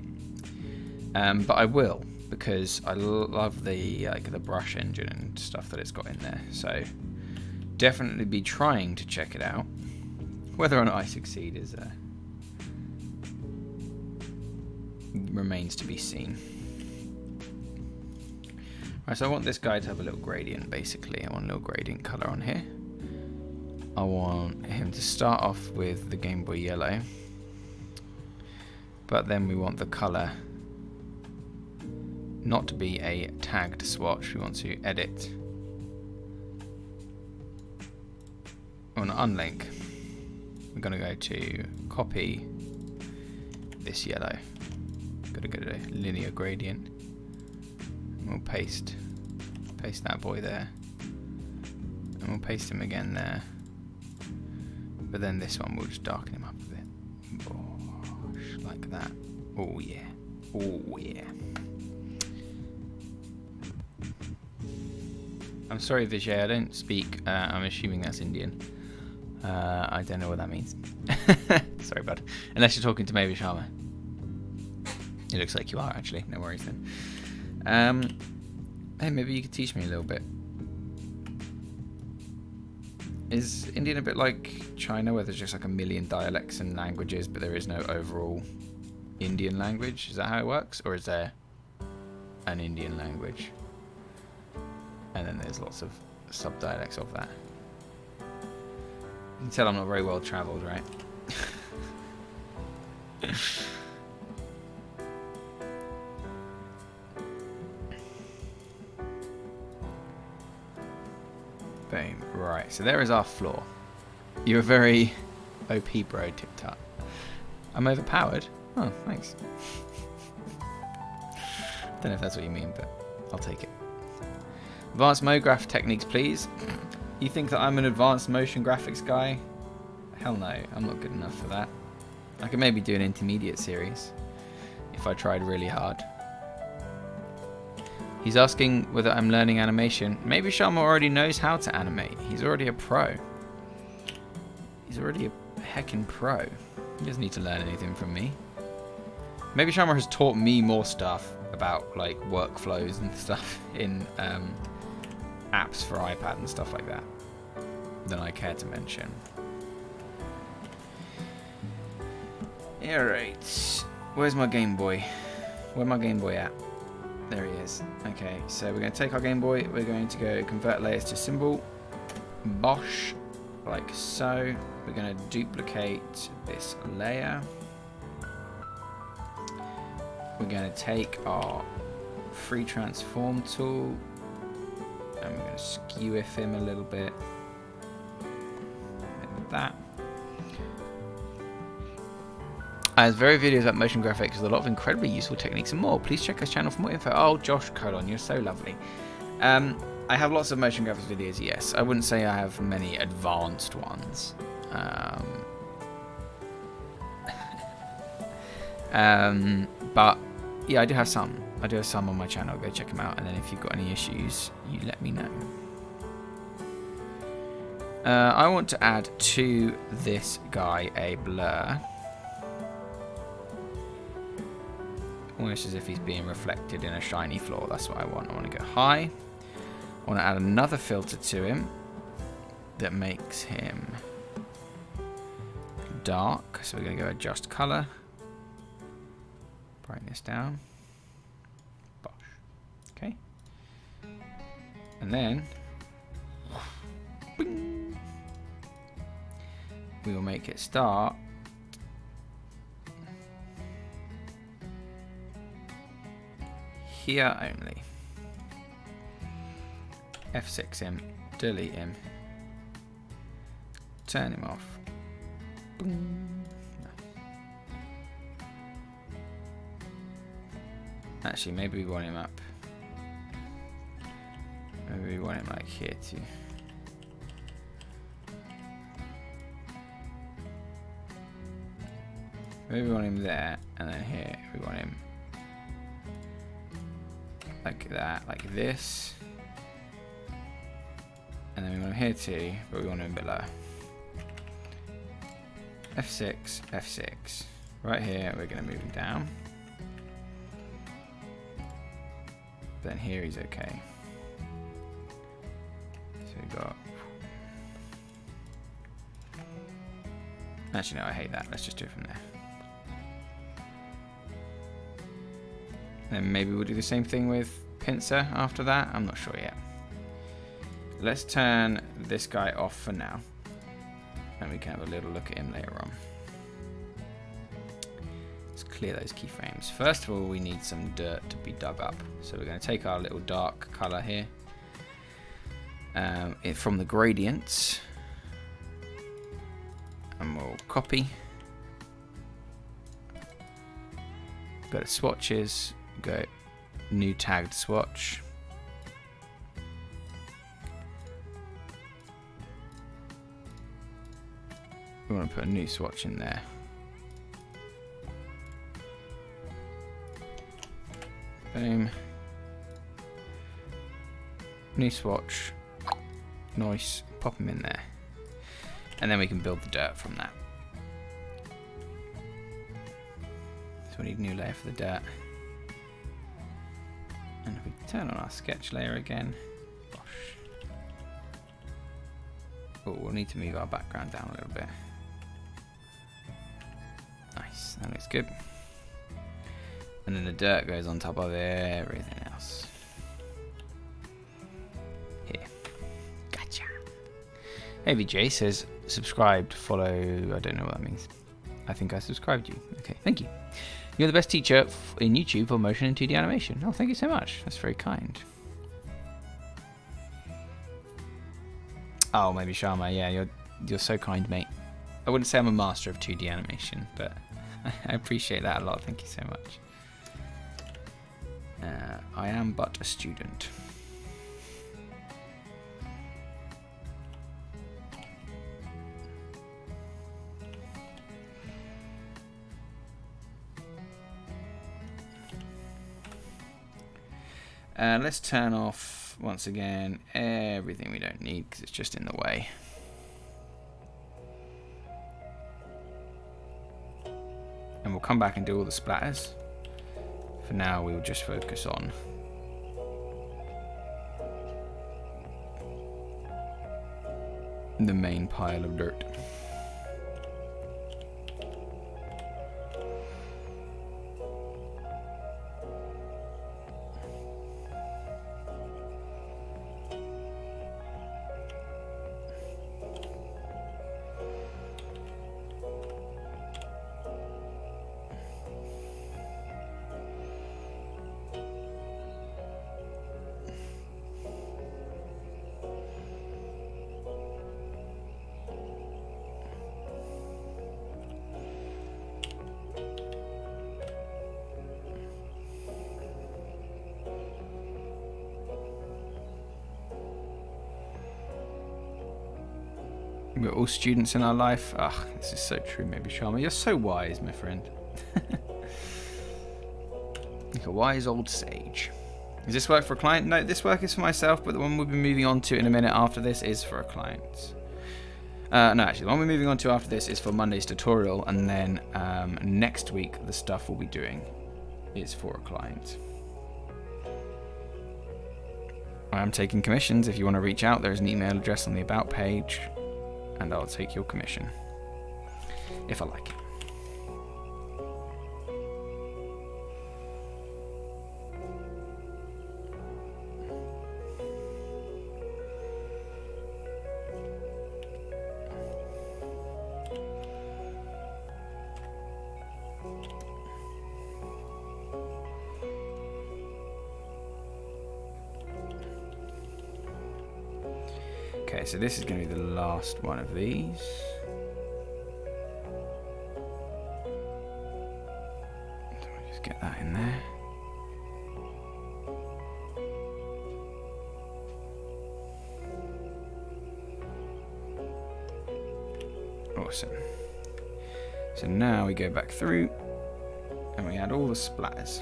S2: But I will, because I love the brush engine and stuff that it's got in there. So definitely be trying to check it out. Whether or not I succeed is remains to be seen. Right, so I want this guy to have a little gradient, basically. I want a little gradient color on here. I want him to start off with the Game Boy yellow, but then we want the color not to be a tagged swatch. We want to edit. We want to unlink. We're going to go to copy this yellow. Got to go to linear gradient. We'll paste that boy there, and we'll paste him again there. But then this one we'll just darken him up a bit, like that. Oh yeah, oh yeah. I'm sorry, Vijay, I don't speak. I'm assuming that's Indian. I don't know what that means. Sorry, bud. Unless you're talking to maybe Sharma. It looks like you are, actually. No worries then. Hey, maybe you could teach me a little bit. Is Indian a bit like China, where there's just like a million dialects and languages, but there is no overall Indian language? Is that how it works? Or is there an Indian language? And then there's lots of sub-dialects of that. You can tell I'm not very well travelled, right? Boom. Right, so there is our floor. You're a very OP bro, TipTut. I'm overpowered? Oh, thanks. Don't know if that's what you mean, but I'll take it. Advanced MoGraph techniques, please. You think that I'm an advanced motion graphics guy? Hell no, I'm not good enough for that. I could maybe do an intermediate series if I tried really hard. He's asking whether I'm learning animation. Maybe Sharma already knows how to animate. He's already a pro. He's already a heckin' pro. He doesn't need to learn anything from me. Maybe Sharma has taught me more stuff about like workflows and stuff in apps for iPad and stuff like that than I care to mention. Alright. Where's my Game Boy? Where's my Game Boy at? There he is. Okay, so we're going to take our Game Boy. We're going to go convert layers to symbol. Bosh. Like so. We're going to duplicate this layer. We're going to take our free transform tool. And we're going to skew him a little bit. Like that. There's very videos about motion graphics with a lot of incredibly useful techniques and more. Please check his channel for more info. Oh, Josh Colon, you're so lovely. I have lots of motion graphics videos, yes. I wouldn't say I have many advanced ones. But yeah, I do have some. I do have some on my channel. Go check them out. And then if you've got any issues, you let me know. I want to add to this guy a blur. Almost as if he's being reflected in a shiny floor. That's what I want. I want to go high. I want to add another filter to him that makes him dark. So we're going to go adjust color. Brightness down. Bosh. Okay. And then bing, we will make it start here only. F6 him, delete him, turn him off. Boom. No. Actually, maybe we want him up. Maybe we want him like here too. Maybe we want him there, and then here we want him like that, like this. And then we want him here too, but we want him below. F6, F6. Right here, we're going to move him down. Then here he's okay. So we got... Actually, no, I hate that. Let's just do it from there. Then maybe we'll do the same thing with pincer after that. I'm not sure yet. Let's turn this guy off for now. And we can have a little look at him later on. Let's clear those keyframes. First of all, we need some dirt to be dug up. So we're going to take our little dark color here. From the gradients. And we'll copy. Go to swatches. Go new tagged swatch. We want to put a new swatch in there. Boom. New swatch. Nice. Pop them in there. And then we can build the dirt from that. So we need a new layer for the dirt. And if we turn on our sketch layer again, gosh. Oh, we'll need to move our background down a little bit. Nice, that looks good. And then the dirt goes on top of everything else. Here. Gotcha. Hey VJ says, subscribed, follow, I don't know what that means. I think I subscribed you. Okay, thank you. You're the best teacher in YouTube for motion and 2D animation. Oh, thank you so much. That's very kind. Oh, maybe Sharma. Yeah, you're so kind, mate. I wouldn't say I'm a master of 2D animation, but I appreciate that a lot. Thank you so much. I am but a student. Let's turn off, once again, everything we don't need because it's just in the way. And we'll come back and do all the splatters. For now, we'll just focus on the main pile of dirt. We're all students in our life. Ugh, this is so true, maybe Sharma. You're so wise, my friend. Like a wise old sage. Does this work for a client? No, this work is for myself, but the one we'll be moving on to in a minute after this is for a client. No, actually, the one we're moving on to after this is for Monday's tutorial, and then next week, the stuff we'll be doing is for a client. I am taking commissions. If you want to reach out, there's an email address on the About page, and I'll take your commission if I like it. Okay, so this is going to be the last one of these. So we'll just get that in there. Awesome. So now we go back through and we add all the splatters.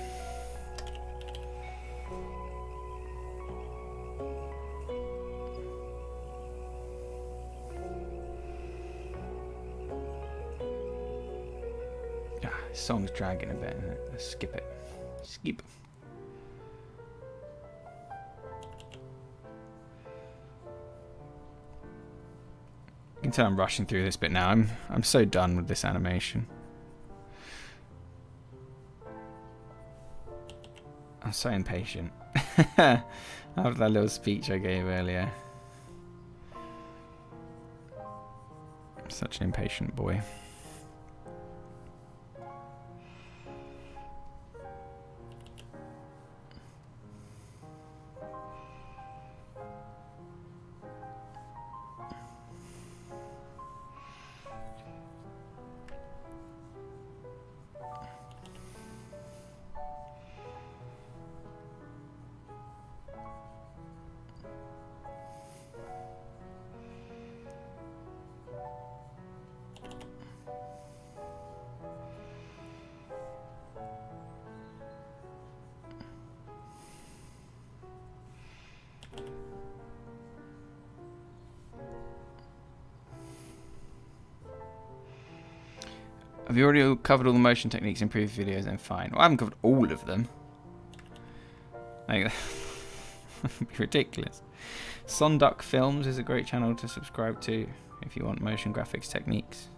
S2: This song's dragging a bit, isn't it? Let's skip it. Skip. You can tell I'm rushing through this bit now. I'm so done with this animation. I'm so impatient. After that little speech I gave earlier. I'm such an impatient boy. Have you already covered all the motion techniques in previous videos? Then fine. Well, I haven't covered all of them. Like, that'd be ridiculous. Sonduck Films is a great channel to subscribe to if you want motion graphics techniques.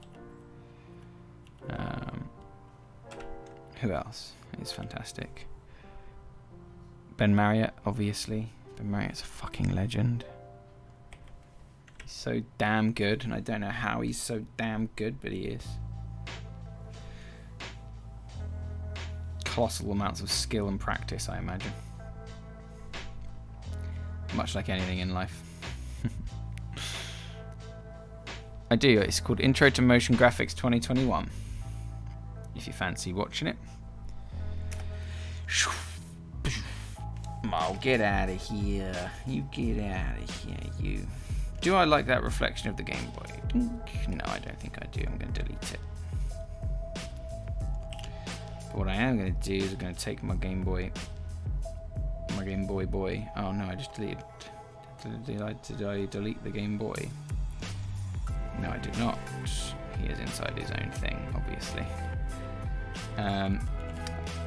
S2: Who else is fantastic? Ben Marriott, obviously. Ben Marriott's a fucking legend. He's so damn good, and I don't know how he's so damn good, but he is. Colossal amounts of skill and practice, I imagine. Much like anything in life. I do. It's called Intro to Motion Graphics 2021. If you fancy watching it. Oh, get out of here. You get out of here, you. Do I like that reflection of the Game Boy? No, I don't think I do. I'm going to delete it. But what I am going to do is I'm going to take my Game Boy. My Game Boy boy. Oh no, I just deleted. Did I delete the Game Boy? No, I did not. He is inside his own thing, obviously.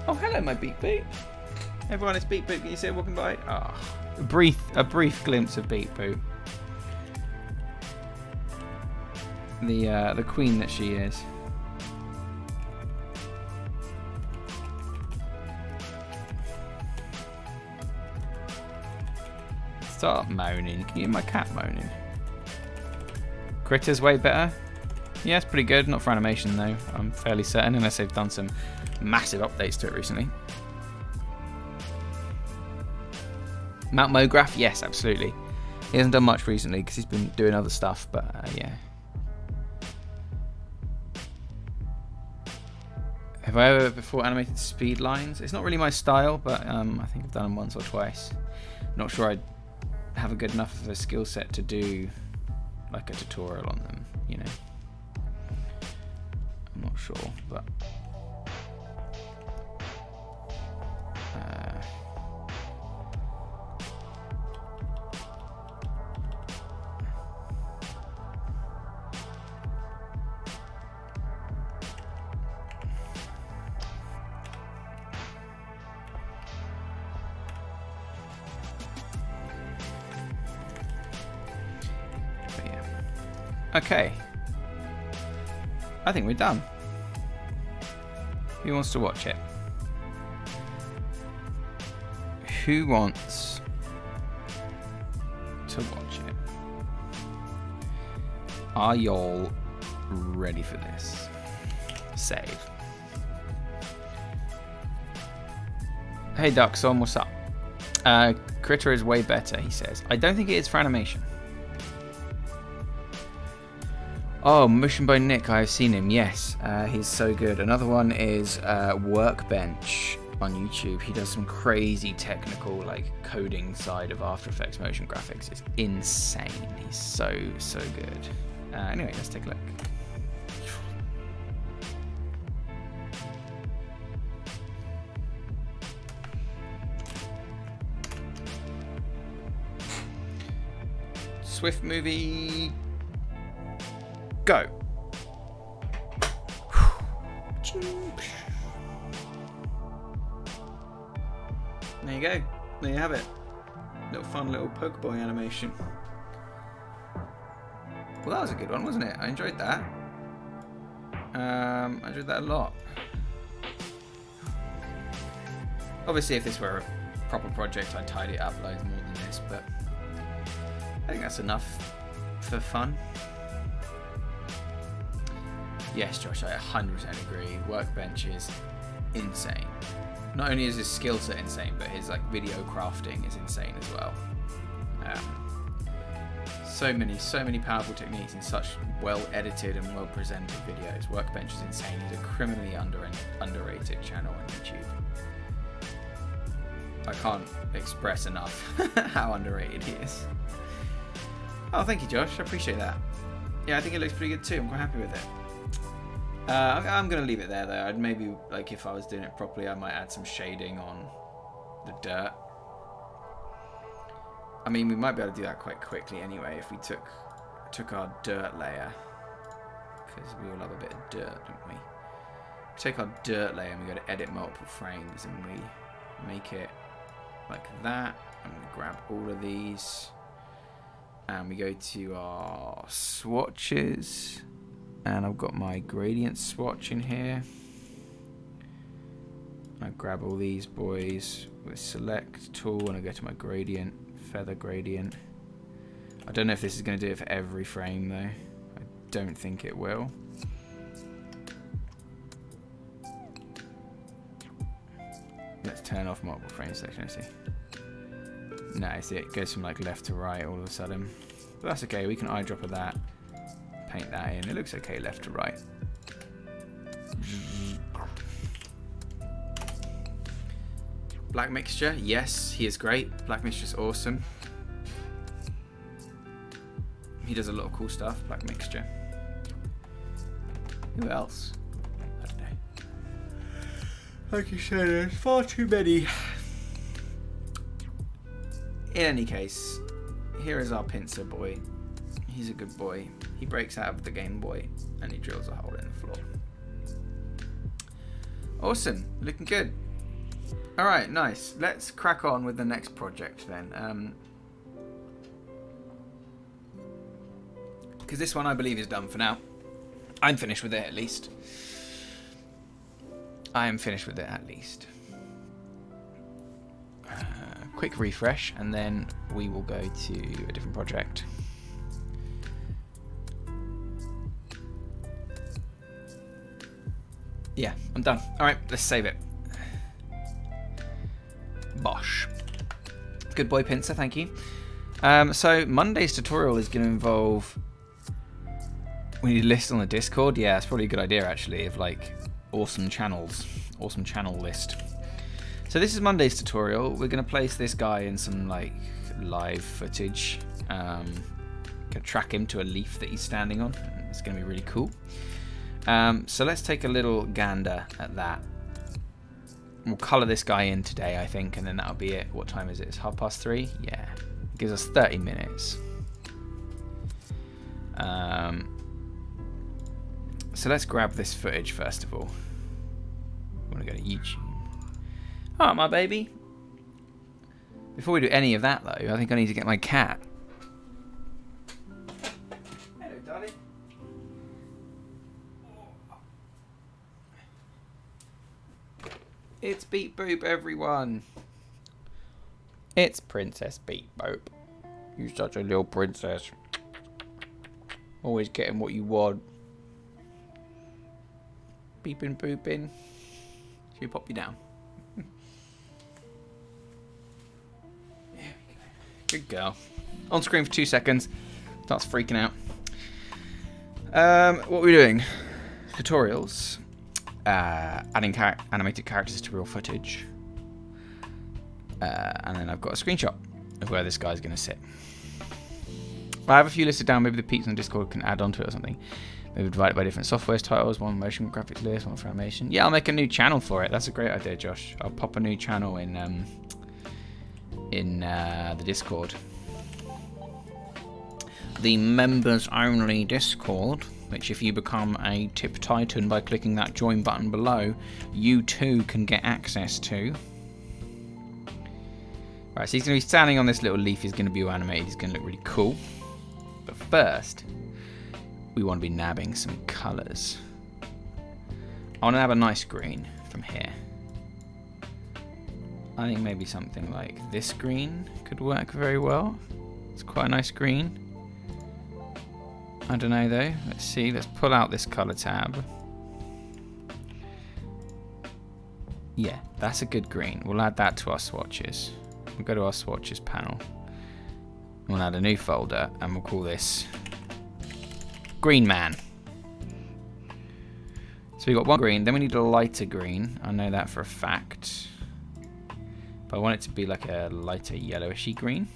S2: Oh, hello, my Beat Boot. Everyone, it's Beat Boot. Can you say walking by? Ah, oh, a brief glimpse of Beat Boot. The queen that she is. Stop moaning. Can you hear my cat moaning? Critter's way better. Yeah, it's pretty good. Not for animation though, I'm fairly certain, unless they've done some massive updates to it recently. Mount Mograph, yes, absolutely. He hasn't done much recently because he's been doing other stuff, but yeah. Have I ever before animated speed lines? It's not really my style, but I think I've done them once or twice. Not sure I'd have a good enough of a skill set to do like a tutorial on them, you know. I'm not sure, but okay, I think we're done. Who wants to watch it? Who wants to watch it? Are y'all ready for this? Save. Hey Duckson, what's up? Critter is way better, he says. I don't think it is for animation. Oh, Motion by Nick, I've seen him, yes. He's so good. Another one is Workbench on YouTube. He does some crazy technical, like, coding side of After Effects motion graphics. It's insane. He's so good. Anyway, let's take a look. Swift movie... Go. There you go. There you have it. Little fun little Pokeboy animation. Well, that was a good one, wasn't it? I enjoyed that. I enjoyed that a lot. Obviously, if this were a proper project, I'd tidy it up loads more than this, but I think that's enough for fun. Yes, Josh, I 100% agree. Workbench is insane. Not only is his skill set insane, but his like video crafting is insane as well. So many powerful techniques in such well edited and well presented videos. Workbench is insane. He's a criminally underrated channel on YouTube. I can't express enough how underrated he is. Oh, thank you, Josh. I appreciate that. Yeah, I think it looks pretty good too. I'm quite happy with it. I'm going to leave it there though. I'd maybe, like, if I was doing it properly, I might add some shading on the dirt. I mean, we might be able to do that quite quickly anyway if we took our dirt layer, because we all love a bit of dirt, don't we? take our dirt layer and we go to edit multiple frames and we make it like that. I'm going to grab all of these and we go to our swatches, and I've got my gradient swatch in here. I grab all these boys with select tool and I go to my gradient, feather gradient. I don't know if this is going to do it for every frame though. I don't think it will. Let's turn off multiple frame selection and see. No, see, it goes from like left to right all of a sudden. But that's okay, we can eyedropper that, paint that in. It looks okay left to right. Black Mixture, yes, he is great. Black Mixture's awesome. He does a lot of cool stuff, Black Mixture. Who else? I don't know. Like you said, there's far too many. In any case, here is our pincer boy. He's a good boy. He breaks out of the Game Boy and he drills a hole in the floor. Awesome, looking good. Alright, nice. Let's crack on with the next project then. Because this one I believe is done for now. I'm finished with it at least. I am finished with it at least. Quick refresh and then we will go to a different project. Yeah, I'm done. Alright, let's save it. Bosh. Good boy, Pincer, thank you. So Monday's tutorial is going to involve, we need a list on the Discord. Yeah, it's probably a good idea actually, of like awesome channels, awesome channel list. So this is Monday's tutorial. We're going to place this guy in some like live footage. Gonna track him to a leaf that he's standing on. It's going to be really cool. So let's take a little gander at that. We'll colour this guy in today, I think, and then that'll be it. What time is it? It's 3:30? Yeah. It gives us 30 minutes. So let's grab this footage first of all. I want to go to YouTube. Oh, my baby. Before we do any of that, though, I think I need to get my cat. Hello, darling. It's Beep Boop, everyone. It's Princess Beep Boop. You're such a little princess. Always getting what you want. Beeping, booping. Should we pop you down? Good girl. On screen for 2 seconds. Starts freaking out. What are we doing? Tutorials. Adding animated characters to real footage. And then I've got a screenshot of where this guy's going to sit. I have a few listed down. Maybe the peeps on Discord can add onto it or something. Maybe divide it by different software titles. One motion graphics list, one for animation. Yeah, I'll make a new channel for it. That's a great idea, Josh. I'll pop a new channel in the Discord. The members only Discord, which if you become a Tip Titan by clicking that join button below, you too can get access to. Right, so he's going to be standing on this little leaf. He's going to be animated. He's going to look really cool. But first, we want to be nabbing some colours. I want to nab a nice green from here. I think maybe something like this green could work very well. It's quite a nice green. I don't know though. Let's see. Let's pull out this colour tab. Yeah, that's a good green. We'll add that to our swatches. We'll go to our swatches panel. We'll add a new folder and we'll call this Green Man. So we got one green. Then we need a lighter green. I know that for a fact. But I want it to be like a lighter yellowishy green.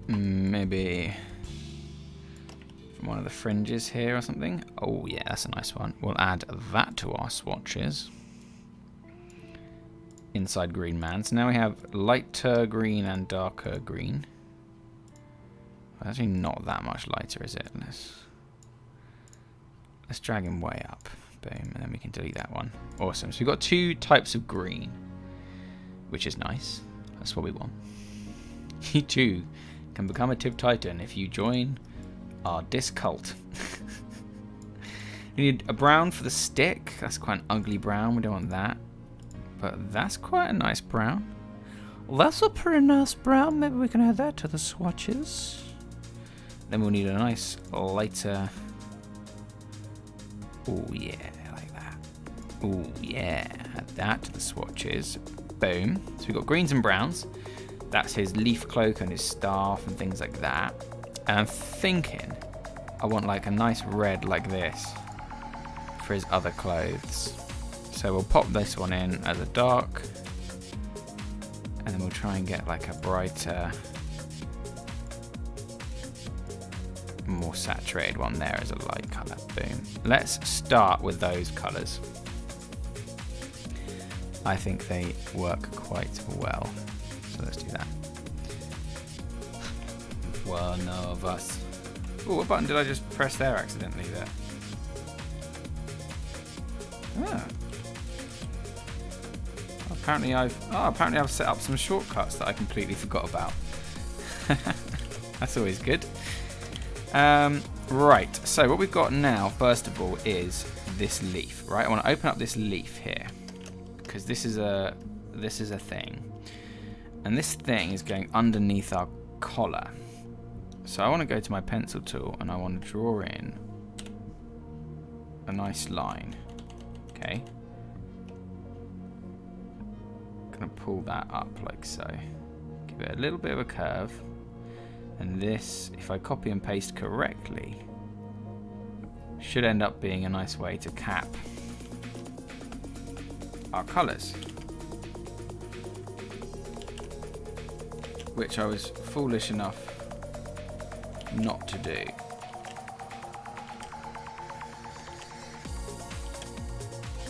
S2: Maybe from one of the fringes here or something. Oh yeah, that's a nice one. We'll add that to our swatches. Inside Green Man. So now we have lighter green and darker green. Actually not that much lighter, is it? Let's drag him way up. Boom, and then we can delete that one. Awesome. So we've got 2 types of green, which is nice. That's what we want. You too can become a TipTitan if you join our disc cult. We need a brown for the stick. That's quite an ugly brown. We don't want that. But that's quite a nice brown. Well, that's a pretty nice brown. Maybe we can add that to the swatches. Then we'll need a nice lighter. Oh yeah, like that. Oh yeah, add that to the swatches. Boom. So we've got greens and browns. That's his leaf cloak and his staff and things like that. And I'm thinking I want like a nice red like this for his other clothes. So we'll pop this one in as a dark, and then we'll try and get like a brighter, more saturated one there as a light colour. Boom. Let's start with those colours. I think they work quite well. So let's do that. One of us. Oh, what button did I just press there accidentally there? Ah. Apparently I've set up some shortcuts that I completely forgot about. That's always good. Right, so what we've got now, first of all, is this leaf, right? I want to open up this leaf here because this is a thing, and this thing is going underneath our collar. So I want to go to my pencil tool and I want to draw in a nice line. Okay. Gonna pull that up like so. Give it a little bit of a curve. And this, if I copy and paste correctly, should end up being a nice way to cap our colours. Which I was foolish enough not to do.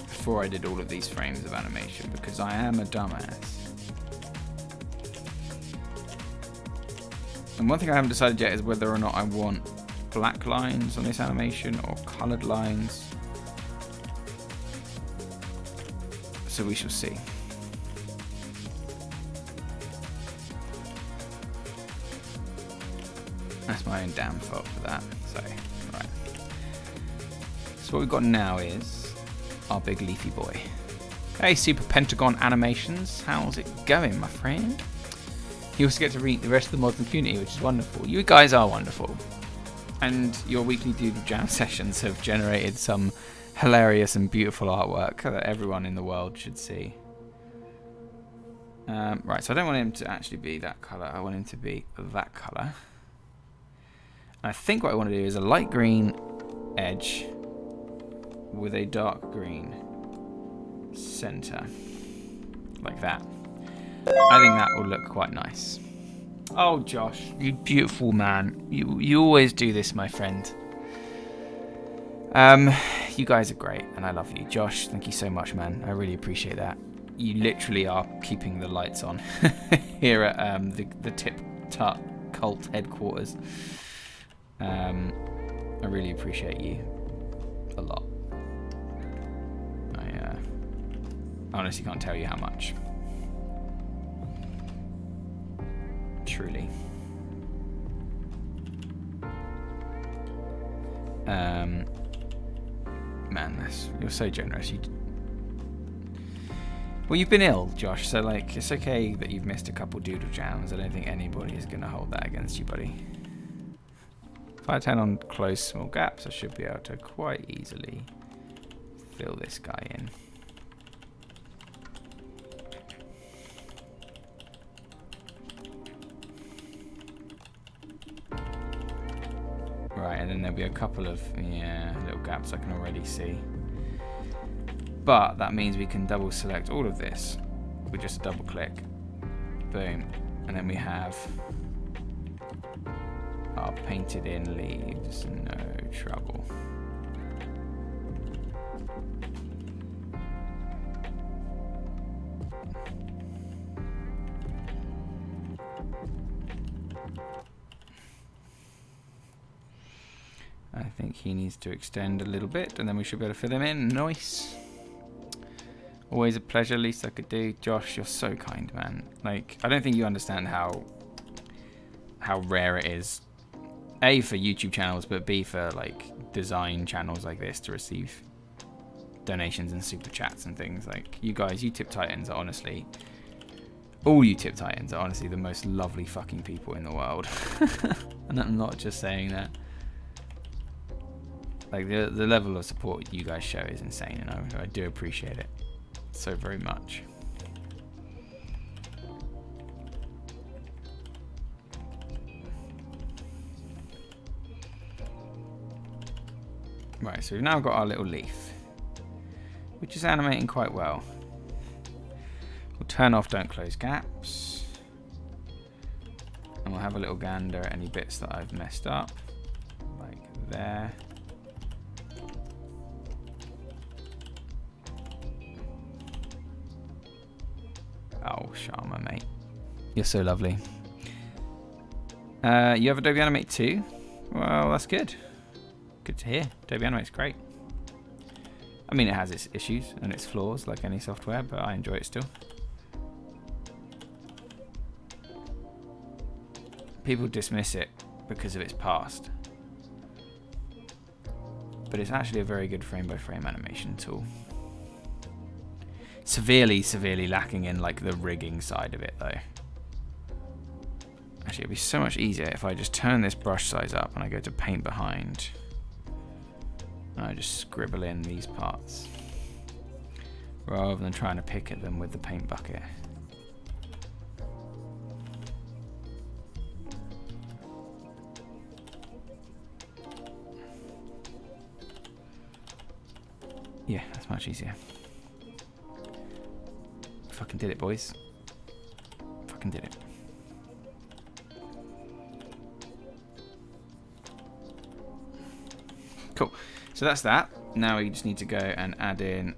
S2: Before I did all of these frames of animation, because I am a dumbass. And one thing I haven't decided yet is whether or not I want black lines on this animation or coloured lines. So we shall see. That's my own damn fault for that. So, right. So what we've got now is our big leafy boy. Hey, Super Pentagon Animations. How's it going, my friend? You also get to read the rest of the modern community, which is wonderful. You guys are wonderful. And your weekly Doodle Jam sessions have generated some hilarious and beautiful artwork that everyone in the world should see. Right, so I don't want him to actually be that colour. I want him to be that colour. I think what I want to do is a light green edge with a dark green center, like that. I think that will look quite nice. Oh, Josh, you beautiful man. You always do this, my friend. You guys are great, and I love you. Josh, thank you so much, man. I really appreciate that. You literally are keeping the lights on here at the TipTut cult headquarters. I really appreciate you a lot. I honestly can't tell you how much. Truly. Man, you're so generous. Well, you've been ill, Josh, so like it's okay that you've missed a couple doodle jams. I don't think anybody is gonna hold that against you, buddy. If I turn on close small gaps, I should be able to quite easily fill this guy in. Right, and then there'll be a couple of little gaps I can already see. But that means we can double select all of this with just a double click. Boom. And then we have our painted in leaves, no trouble. I think he needs to extend a little bit, and then we should be able to fill him in. Nice. Always a pleasure, least I could do. Josh, you're so kind, man. Like, I don't think you understand how rare it is. A, for YouTube channels, but B, for like design channels like this to receive donations and super chats and things. Like, you guys, you Tip Titans are honestly, all you Tip Titans are honestly the most lovely fucking people in the world. And I'm not just saying that. Like, the level of support you guys show is insane, and I do appreciate it so very much. Right, so we've now got our little leaf, which is animating quite well. We'll turn off don't close gaps, and we'll have a little gander at any bits that I've messed up, like there. Oh, Sharma, mate. You're so lovely. You have Adobe Animate too? Well, that's good. Good to hear. Adobe Animate's great. I mean, it has its issues and its flaws, like any software, but I enjoy it still. People dismiss it because of its past. But it's actually a very good frame-by-frame animation tool. Severely lacking in like the rigging side of it though. Actually, it'd be so much easier if I just turn this brush size up and I go to paint behind. And I just scribble in these parts rather than trying to pick at them with the paint bucket. Yeah, that's much easier. Fucking did it, boys. Fucking did it. Cool. So that's that. Now we just need to go and add in,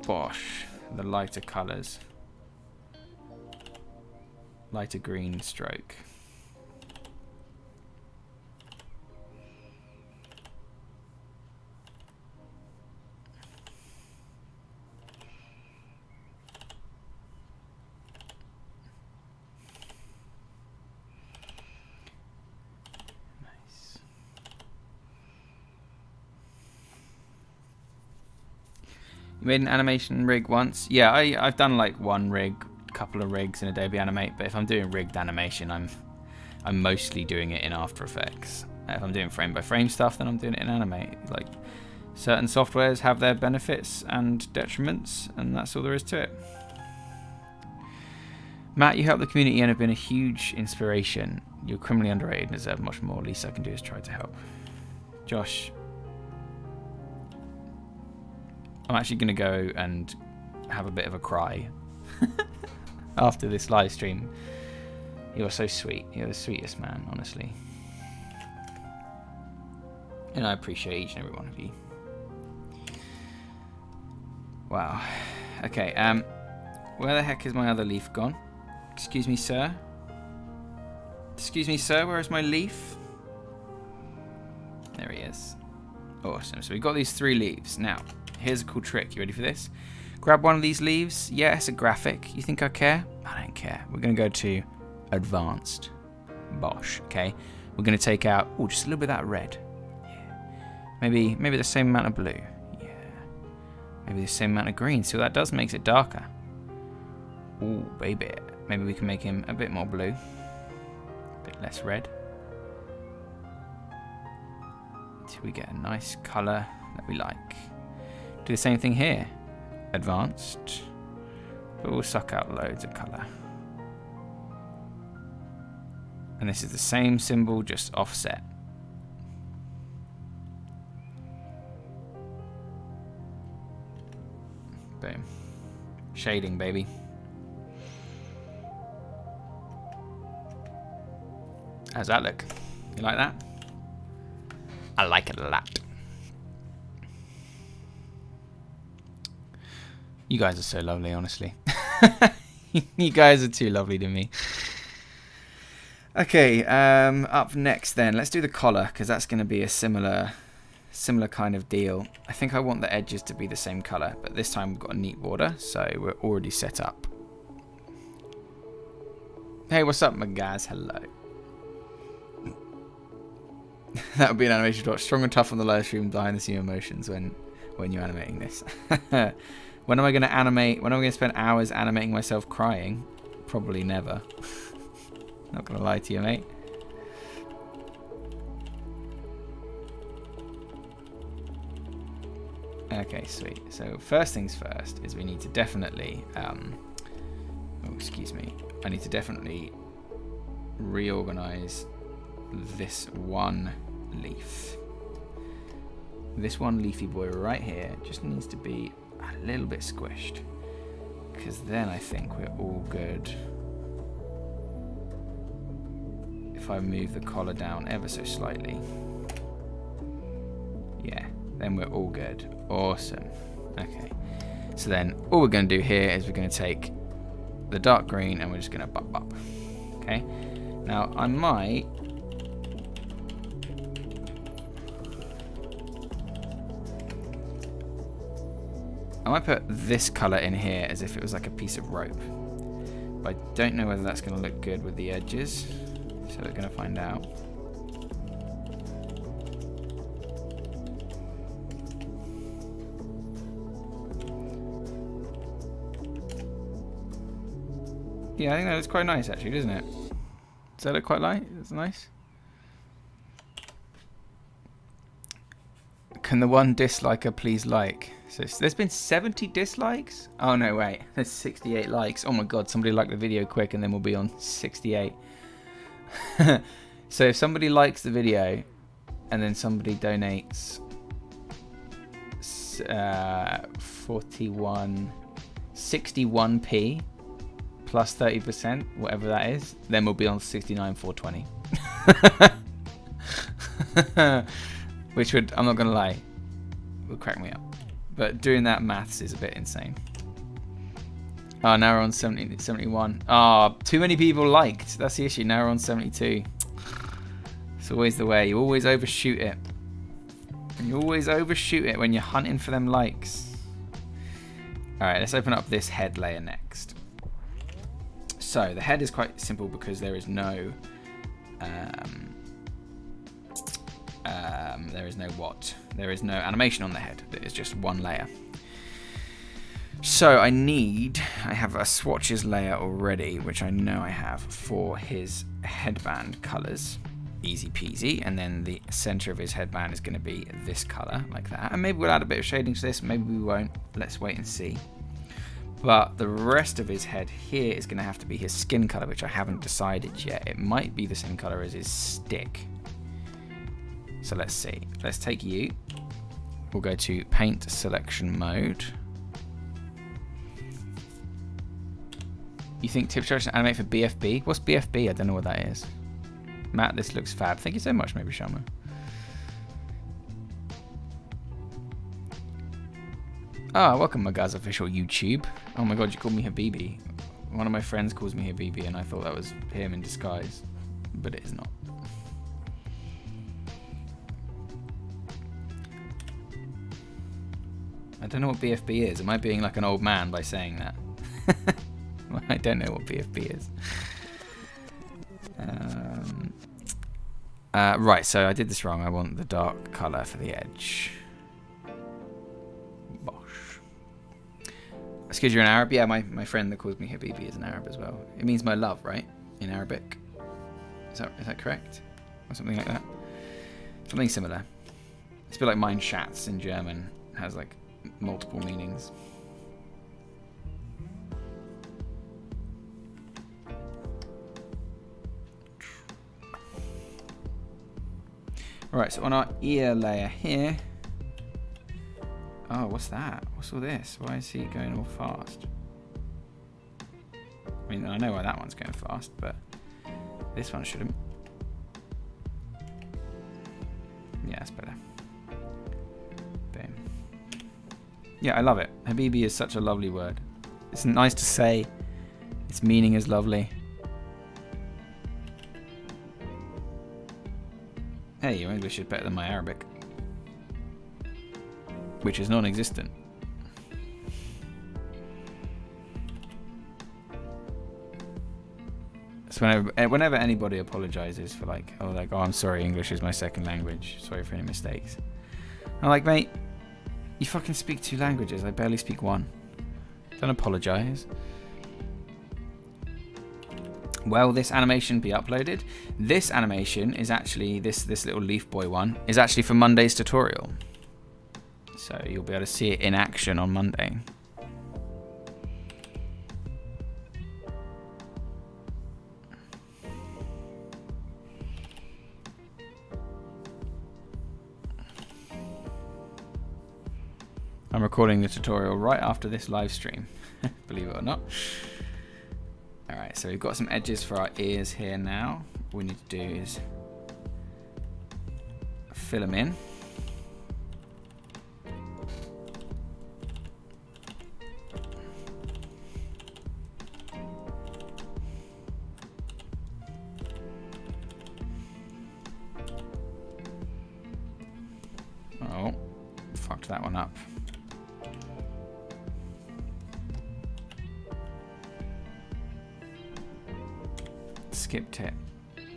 S2: bosh, the lighter colours. Lighter green stroke. You made an animation rig once? Yeah, I've done like one rig, couple of rigs in Adobe Animate, but if I'm doing rigged animation, I'm mostly doing it in After Effects. If I'm doing frame by frame stuff, then I'm doing it in Animate. Like, certain softwares have their benefits and detriments, and that's all there is to it. Matt, you help the community and have been a huge inspiration. You're criminally underrated and deserve much more. Least I can do is try to help. Josh, I'm actually going to go and have a bit of a cry after this live stream. You're so sweet. You're the sweetest man, honestly. And I appreciate each and every one of you. Wow. Okay, where the heck is my other leaf gone? Excuse me, sir? Excuse me, sir, where is my leaf? There he is. Awesome. So we've got these 3 leaves. Now, here's a cool trick. You ready for this? Grab one of these leaves. Yeah, it's a graphic. You think I care? I don't care. We're going to go to Advanced. Bosh. Okay. We're going to take out, oh, just a little bit of that red. Yeah. Maybe the same amount of blue. Yeah. Maybe the same amount of green. See what that does? Makes it darker. Ooh, baby. Maybe we can make him a bit more blue. A bit less red. Until we get a nice colour that we like. Do the same thing here. Advanced. But we'll suck out loads of colour. And this is the same symbol, just offset. Boom. Shading, baby. How's that look? You like that? I like it a lot. You guys are so lovely, honestly. You guys are too lovely to me. Okay, up next then, let's do the collar, because that's going to be a similar Similar kind of deal. I think I want the edges to be the same color, but this time we've got a neat border, so we're already set up. Hey, what's up, my guys? Hello. That would be an animation to watch. Strong and tough on the live stream, behind the scene emotions when you're animating this. When am I going to animate? When am I going to spend hours animating myself crying? Probably never. Not going to lie to you, mate. Okay, sweet. So first things first is we need to definitely, oh, excuse me. I need to definitely reorganize this one leaf. This one leafy boy right here just needs to be a little bit squished, because then I think we're all good. If I move the collar down ever so slightly, yeah, then we're all good. Awesome. Okay, so then all we're going to do here is we're going to take the dark green and we're just going to bop bop. Okay, now I might put this color in here as if it was like a piece of rope, but I don't know whether that's going to look good with the edges, so we're going to find out. Yeah, I think that looks quite nice actually, doesn't it? Does that look quite light? That's nice. Can the one disliker please like? So there's been 70 dislikes? Oh no, wait. There's 68 likes. Oh my god, somebody like the video quick and then we'll be on 68. So if somebody likes the video and then somebody donates 61p plus 30%, whatever that is, then we'll be on 69,420. Which would, I'm not gonna lie, would crack me up. But doing that maths is a bit insane. Oh, now we're on 71. Oh, too many people liked. That's the issue. Now we're on 72. It's always the way. You always overshoot it. And you always overshoot it when you're hunting for them likes. Alright, let's open up this head layer next. So the head is quite simple because there is no there is no animation on the head. It's just one layer. So I have a swatches layer already, which I know I have for his headband colors. Easy peasy. And then the center of his headband is going to be this color, like that. And maybe we'll add a bit of shading to this, maybe we won't. Let's wait and see. But the rest of his head here is going to have to be his skin color, which I haven't decided yet. It might be the same color as his stick. So let's see. Let's take you. We'll go to paint selection mode. You think TipTut should animate for BFB? What's BFB? I don't know what that is. Matt, this looks fab. Thank you so much, maybe Shama. Ah, welcome, Magaz official YouTube. Oh my god, you called me Habibi. One of my friends calls me Habibi, and I thought that was him in disguise, but it is not. I don't know what BFB is. Am I being like an old man by saying that? I don't know what BFB is. Right, so I did this wrong. I want the dark color for the edge. Bosh. Excuse you're an Arab? Yeah, my friend that calls me Habibi is an Arab as well. It means my love, right? In Arabic. Is that correct? Or something like that? Something similar. It's a bit like mein Schatz in German. It has like multiple meanings. Right, so on our ear layer here. Oh, what's that? What's all this? Why is he going all fast? I mean, I know why that one's going fast, but this one shouldn't. Yeah, that's better. Boom. Yeah, I love it. Habibi is such a lovely word. It's nice to say. Its meaning is lovely. Hey, your English is better than my Arabic. which is non-existent. So whenever anybody apologizes for like, oh, I'm sorry, English is my second language, sorry for any mistakes, I'm like, mate, you fucking speak 2 languages, I barely speak 1. Don't apologize. Will this animation be uploaded? This animation is actually, this little leaf boy one, is actually for Monday's tutorial. So you'll be able to see it in action on Monday. I'm recording the tutorial right after this live stream, believe it or not. Alright, so we've got some edges for our ears here now. All we need to do is fill them in. Oh, fucked that one up.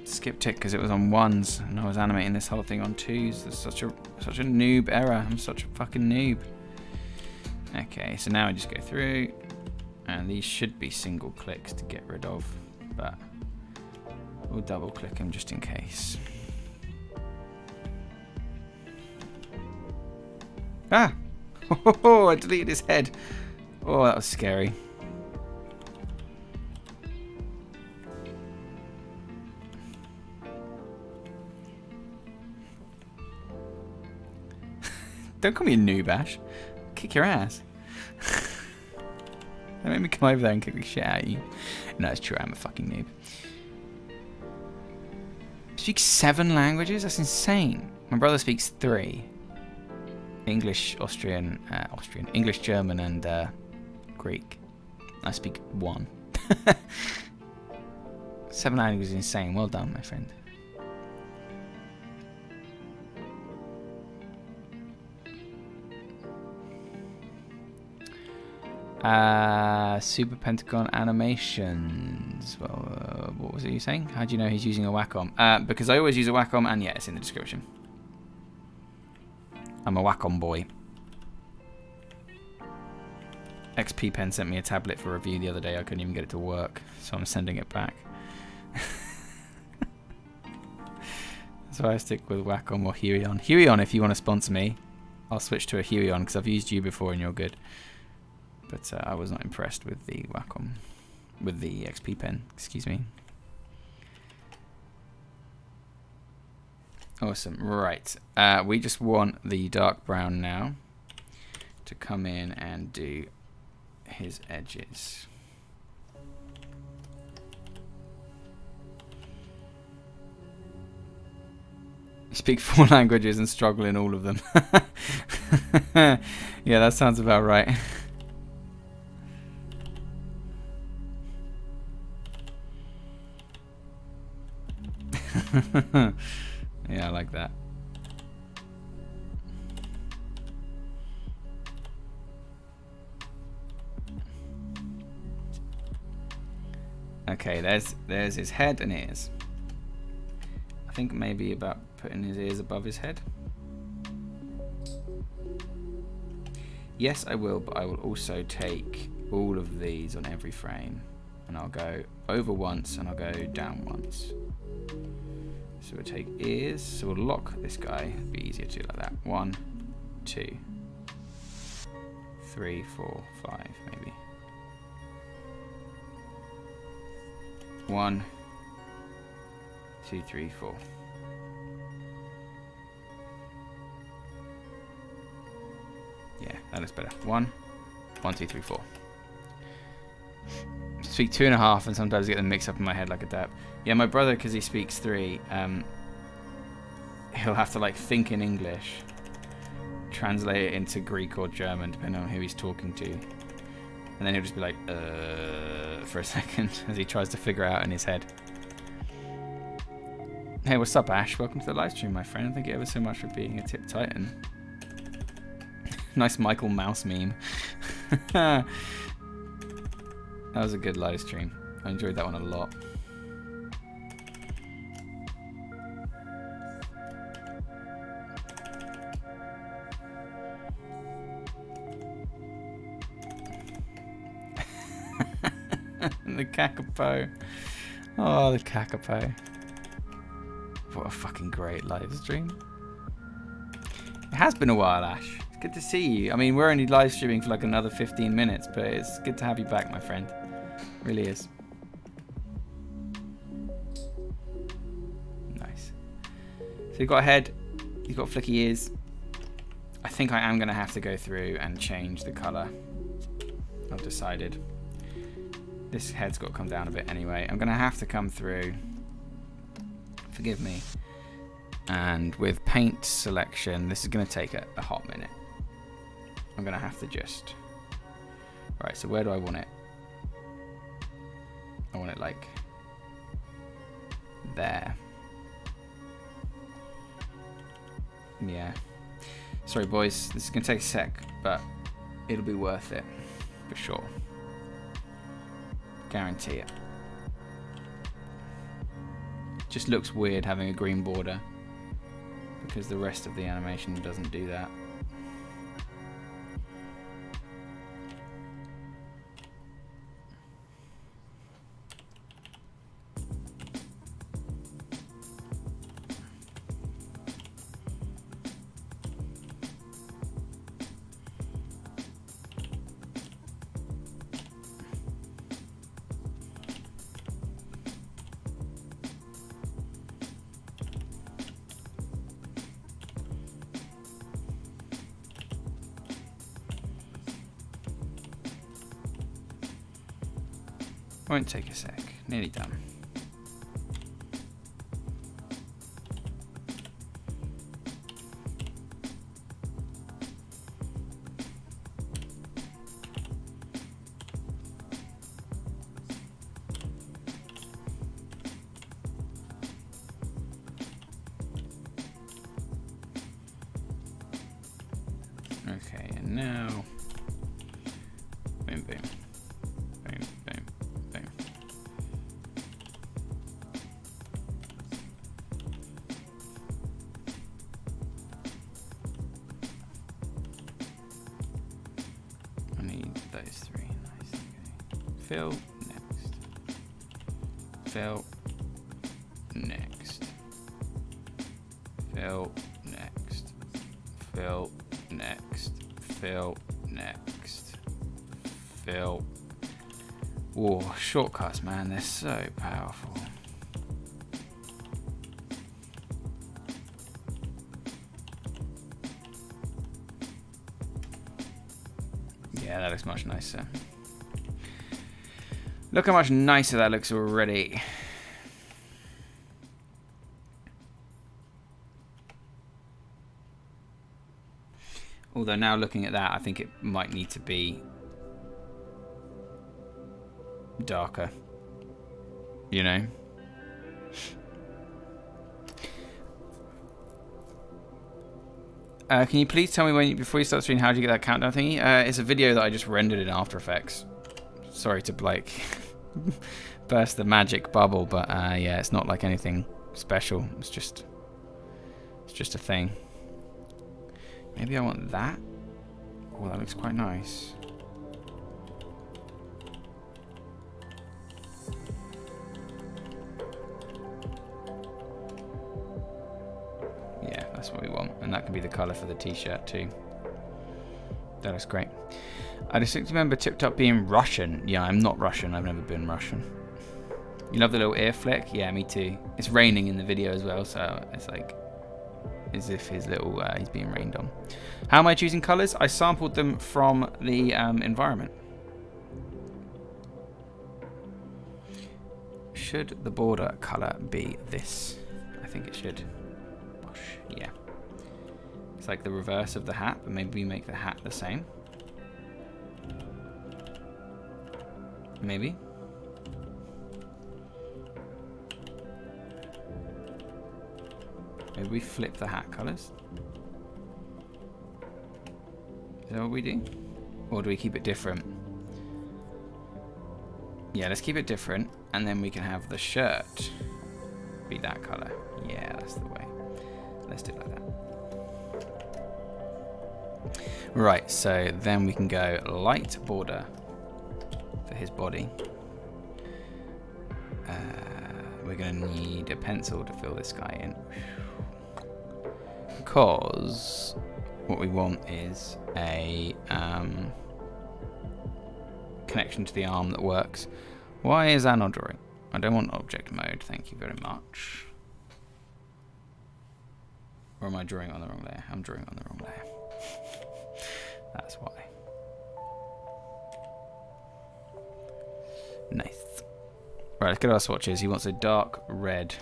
S2: Skipped it because it was on 1s and I was animating this whole thing on 2s. That's such a noob error. I'm such a fucking noob. Okay, so now I just go through, and these should be single clicks to get rid of, but we'll double click them just in case. Ah! Oh, I deleted his head. Oh, that was scary. Don't call me a noob, Ash. Kick your ass. Don't make me come over there and kick the shit out of you. No, it's true, I'm a fucking noob. Speaks 7 languages? That's insane. My brother speaks 3. English, English, German, and Greek. I speak 1. 7 languages is insane. Well done, my friend. Super Pentagon animations. Well, what was it you saying? How do you know he's using a Wacom? Because I always use a Wacom, and yeah, it's in the description. I'm a Wacom boy. XP Pen sent me a tablet for review the other day. I couldn't even get it to work, so I'm sending it back. So I stick with Wacom or Huion. Huion, if you want to sponsor me, I'll switch to a Huion because I've used you before and you're good. But I was not impressed with the Wacom, with the XP Pen, excuse me. Awesome, right. We just want the dark brown now to come in and do his edges. You speak 4 languages and struggle in all of them. Yeah, that sounds about right. Yeah, I like that. Okay, there's his head and ears. I think maybe about putting his ears above his head. Yes, I will, but I will also take all of these on every frame, and I'll go over once and I'll go down once. So we'll take ears, so we'll lock this guy. It'd be easier to do like that. 1, 2, 3, 4, 5, maybe. 1, 2, 3, 4. Yeah, that looks better. 1, 2, 3, 4. Speak 2.5, and sometimes I get them mixed up in my head like a dab. Yeah, my brother, because he speaks 3, he'll have to like think in English, translate it into Greek or German, depending on who he's talking to, and then he'll just be like, for a second, as he tries to figure it out in his head. Hey, what's up, Ash? Welcome to the live stream, my friend. Thank you ever so much for being a Tip Titan. Nice Michael Mouse meme. That was a good live stream. I enjoyed that one a lot. The Kakapo. Oh, the Kakapo. What a fucking great live stream. It has been a while, Ash. It's good to see you. I mean, we're only live streaming for like another 15 minutes, but it's good to have you back, my friend. It really is. Nice. So you've got a head, you've got flicky ears. I think I am going to have to go through and change the colour. I've decided. This head's got to come down a bit anyway. I'm going to have to come through. Forgive me. And with paint selection, this is going to take a hot minute. I'm going to have to just... Right, so where do I want it? I want it like... there. Yeah. Sorry, boys. This is going to take a sec, but it'll be worth it. For sure. Guarantee it. Just looks weird having a green border because the rest of the animation doesn't do that. Won't take a sec. Nearly done. Okay, and now boom, boom. Fill next. Fill next. Fill next. Fill next. Fill next. Fill. Whoa, shortcuts, man, they're so powerful. Yeah, that looks much nicer. Look how much nicer that looks already. Although now looking at that, I think it might need to be darker. You know? Can you please tell me before you start streaming, how do you get that countdown thingy? It's a video that I just rendered in After Effects. Sorry to like burst the magic bubble, but yeah, it's not like anything special. It's just a thing. Maybe I want that. Oh, that looks quite nice. Yeah, that's what we want, and that can be the color for the t-shirt too. That looks great. I distinctly remember TipTut being Russian. Yeah, I'm not Russian. I've never been Russian. You love the little ear flick? Yeah, me too. It's raining in the video as well, so it's like as if his little he's being rained on. How am I choosing colors? I sampled them from the environment. Should the border color be this? I think it should. Yeah. It's like the reverse of the hat, but maybe we make the hat the same. Maybe. Maybe we flip the hat colors. Is that what we do? Or do we keep it different? Yeah, let's keep it different, and then we can have the shirt be that color. Yeah, that's the way. Let's do it like that. Right, so then we can go light border for his body. We're going to need a pencil to fill this guy in. Because what we want is a connection to the arm that works. Why is that not drawing? I don't want object mode, thank you very much. Or am I drawing on the wrong layer? I'm drawing on the wrong layer. That's why. Nice. Right, let's get our swatches. He wants a dark red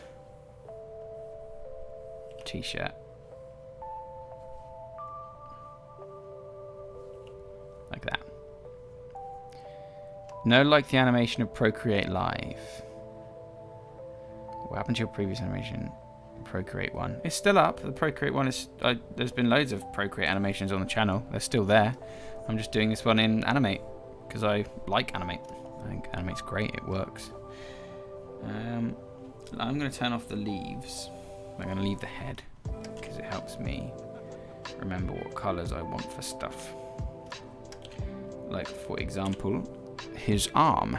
S2: t-shirt. Like that. No, like the animation of Procreate Live. What happened to your previous animation? Procreate one. It's still up. The Procreate one is... there's been loads of Procreate animations on the channel. They're still there. I'm just doing this one in Animate. Because I like Animate. I think Animate's great. It works. I'm going to turn off the leaves. I'm going to leave the head. Because it helps me remember what colours I want for stuff. Like, for example, his arm.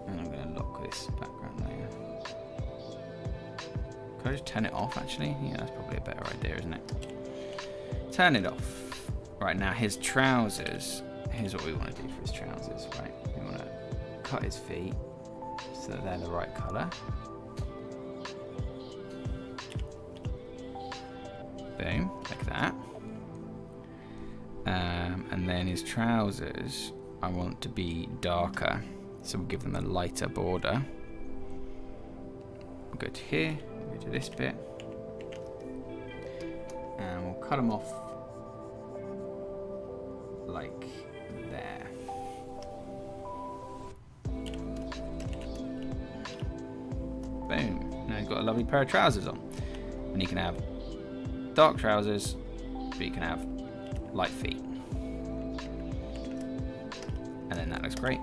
S2: And I'm going to lock this background layer. Can I just turn it off, actually? Yeah, that's probably a better idea, isn't it? Turn it off. Right, now his trousers. Here's what we want to do for his trousers, right? We want to cut his feet so that they're the right colour. Boom, like that. And then his trousers, I want to be darker, so we'll give them a lighter border. We'll go to here, go to this bit, and we'll cut them off like there. Boom. Now he's got a lovely pair of trousers on. And he can have dark trousers, but you can have light feet. And then that looks great.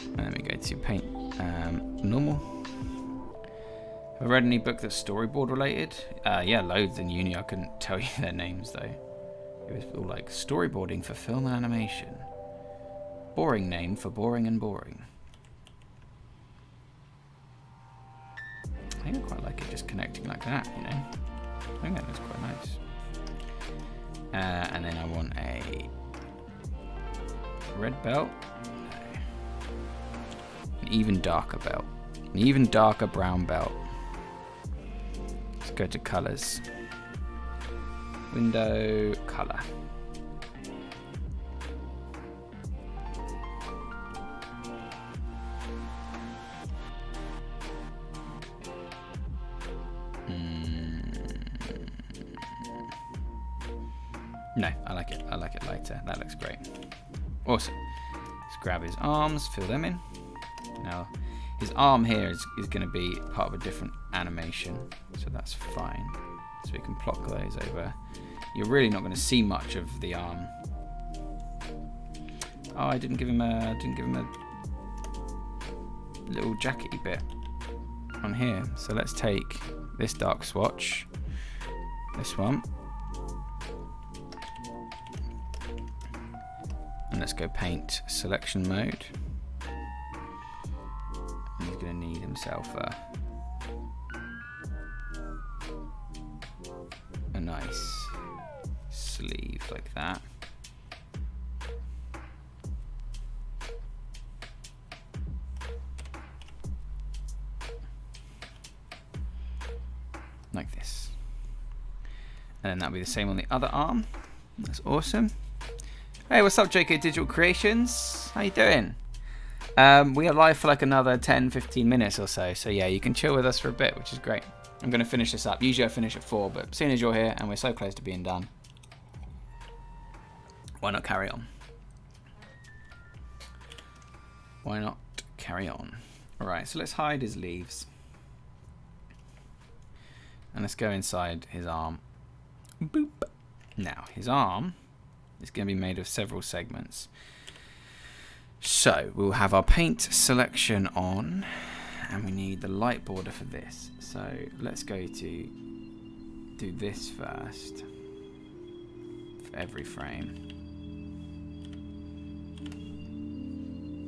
S2: And then we go to paint normal. Have I read any book that's storyboard related? Yeah, loads in uni. I couldn't tell you their names though. It was all like storyboarding for film and animation. Boring name for boring and boring. I think I quite like it just connecting like that, you know. I think that looks quite nice. And then I want a red belt. No. An even darker belt. An even darker brown belt. Let's go to colors. Window, color. No, I like it. I like it lighter. That looks great. Awesome. Let's grab his arms, fill them in. Now, his arm here is going to be part of a different animation, so that's fine. So we can plot those over. You're really not going to see much of the arm. Oh, I didn't give him a little jackety bit on here. So let's take this dark swatch, this one. And let's go paint selection mode. And he's going to need himself a nice sleeve like that. Like this. And then that'll be the same on the other arm. That's awesome. Hey, what's up, JK Digital Creations? How you doing? We are live for like another 10-15 minutes or so. So yeah, you can chill with us for a bit, which is great. I'm going to finish this up. Usually I finish at 4, but seeing as you're here and we're so close to being done, why not carry on? why not carry on? Alright, so let's hide his leaves. And let's go inside his arm. Boop. Now, his arm is going to be made of several segments. So, we'll have our paint selection on, and we need the light border for this. So, let's go to do this first for every frame.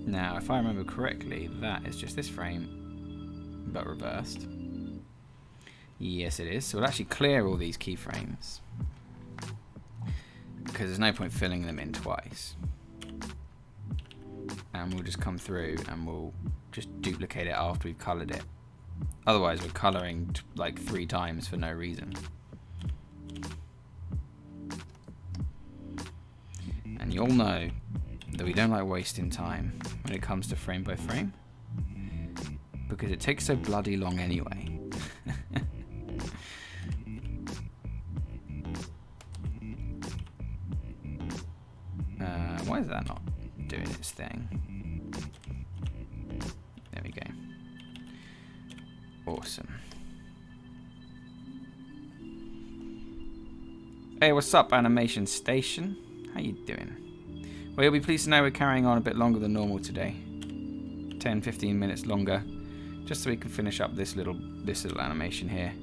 S2: Now, if I remember correctly, that is just this frame, but reversed. Yes, it is. So we'll actually clear all these keyframes, because there's no point filling them in twice. And we'll just come through and we'll just duplicate it after we've coloured it. Otherwise, we're colouring like 3 times for no reason. And you all know that we don't like wasting time when it comes to frame by frame, because it takes so bloody long anyway. Why is that not doing its thing? There we go. Awesome. Hey, what's up, Animation Station? How you doing? Well, you'll be pleased to know we're carrying on a bit longer than normal today. 10-15 minutes longer, just so we can finish up this little animation here.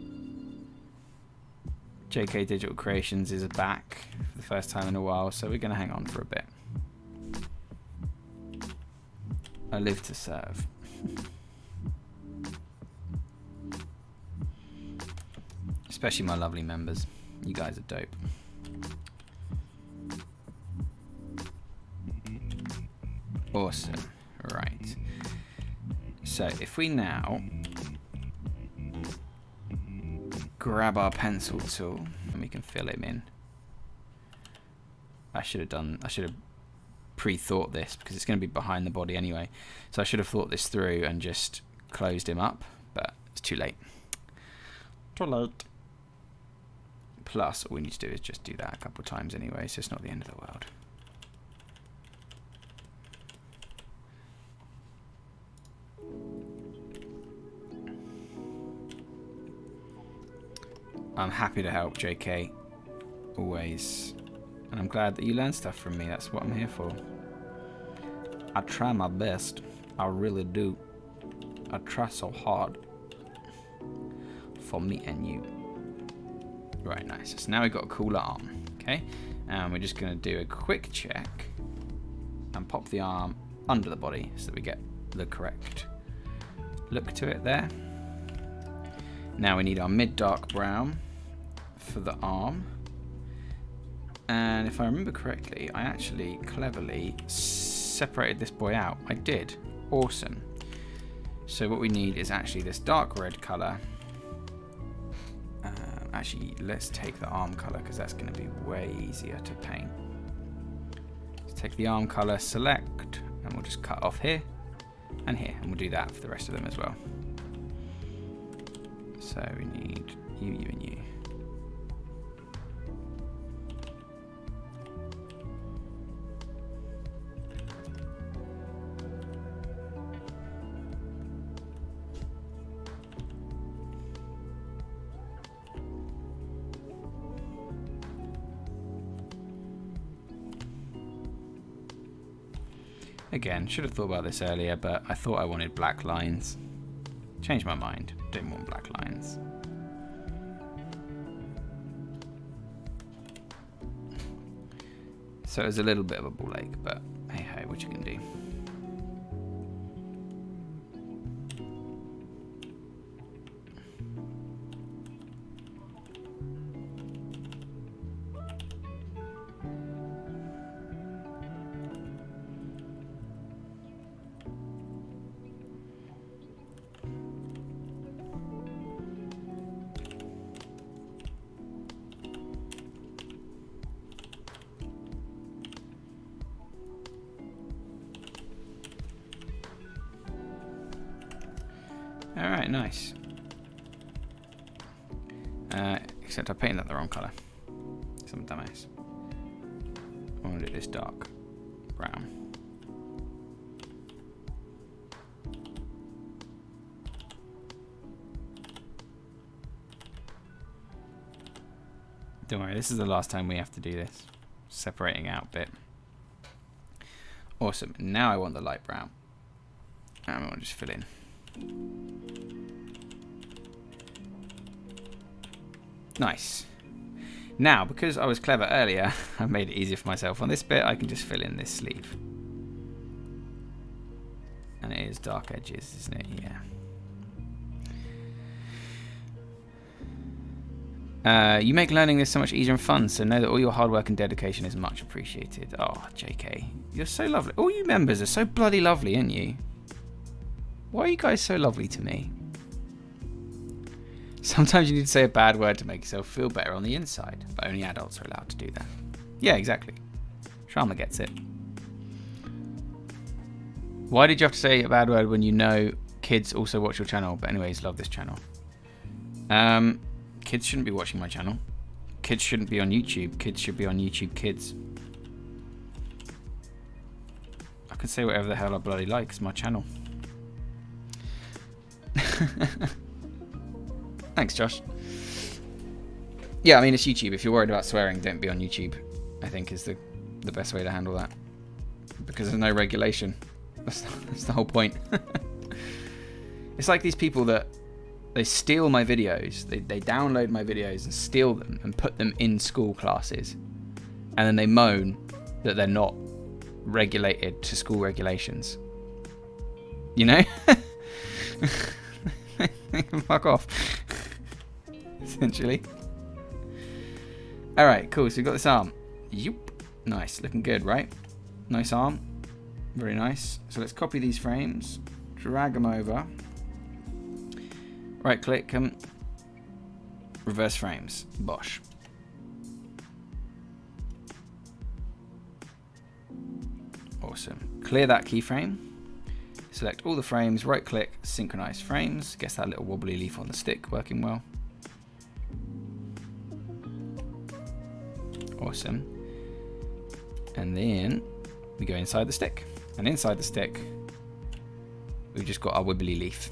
S2: JK Digital Creations is back for the first time in a while, so we're going to hang on for a bit. I live to serve. Especially my lovely members. You guys are dope. Awesome. Right. So if we now grab our pencil tool and we can fill him in. I should have pre-thought this, because it's going to be behind the body anyway. So I should have thought this through and just closed him up, but it's too late. Too late. Plus, all we need to do is just do that a couple of times anyway, so it's not the end of the world. I'm happy to help, JK. Always. And I'm glad that you learn stuff from me. That's what I'm here for. I try my best. I really do. I try so hard. For me and you. Right, nice. So now we've got a cooler arm. Okay? And we're just going to do a quick check. And pop the arm under the body so that we get the correct look to it there. Now we need our mid-dark brown for the arm. And if I remember correctly, I actually cleverly separated this boy out. I did. Awesome. So what we need is actually this dark red colour. Actually, let's take the arm colour, because that's going to be way easier to paint. Let's take the arm colour, select, and we'll just cut off here and here. And we'll do that for the rest of them as well. So we need you, you, and you. Again, should have thought about this earlier, but I thought I wanted black lines. Changed my mind. Didn't want black lines. So it was a little bit of a ball ache, but hey ho, what you can do. Alright, nice. Except I painted that the wrong colour. Some dumbass. I want to do this dark brown. Don't worry, this is the last time we have to do this. Separating out bit. Awesome. Now I want the light brown. And I want to just fill in. Nice. Now, because I was clever earlier, I've made it easier for myself. On this bit, I can just fill in this sleeve. And it is dark edges, isn't it? Yeah. You make learning this so much easier and fun, so know that all your hard work and dedication is much appreciated. Oh, JK. You're so lovely. All you members are so bloody lovely, aren't you? Why are you guys so lovely to me? Sometimes you need to say a bad word to make yourself feel better on the inside, but only adults are allowed to do that. Yeah, exactly. Sharma gets it. Why did you have to say a bad word when you know kids also watch your channel? But anyways, love this channel. Kids shouldn't be watching my channel. Kids shouldn't be on YouTube. Kids should be on YouTube Kids. I can say whatever the hell I bloody like. It's my channel. Thanks, Josh. Yeah, I mean, it's YouTube. If you're worried about swearing, don't be on YouTube, I think is the best way to handle that. Because there's no regulation. That's the whole point. It's like these people that they steal my videos. They download my videos and steal them and put them in school classes. And then they moan that they're not regulated to school regulations. You know? Fuck off. Essentially. Alright, cool. So we've got this arm. Yoop. Nice. Looking good, right? Nice arm. Very nice. So let's copy these frames. Drag them over. Right click them. Reverse frames. Bosh. Awesome. Clear that keyframe. Select all the frames, right click, synchronize frames. Guess that little wobbly leaf on the stick working well. Awesome. And then we go inside the stick. And inside the stick, we've just got our wibbly leaf.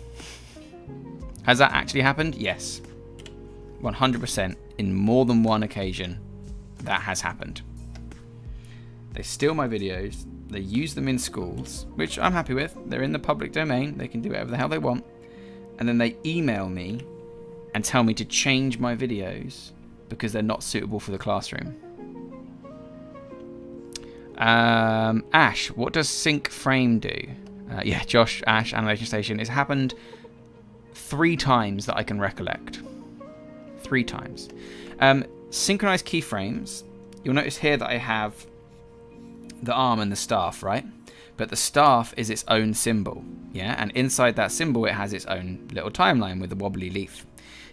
S2: Has that actually happened? Yes. 100% in more than one occasion, that has happened. They steal my videos. They use them in schools, which I'm happy with. They're in the public domain. They can do whatever the hell they want. And then they email me and tell me to change my videos because they're not suitable for the classroom. Ash, what does sync frame do? Yeah, Josh, Ash, Animation Station. It's happened 3 times that I can recollect. 3 times. Synchronized keyframes. You'll notice here that I have the arm and the staff, right? But the staff is its own symbol, yeah? And inside that symbol, it has its own little timeline with a wobbly leaf.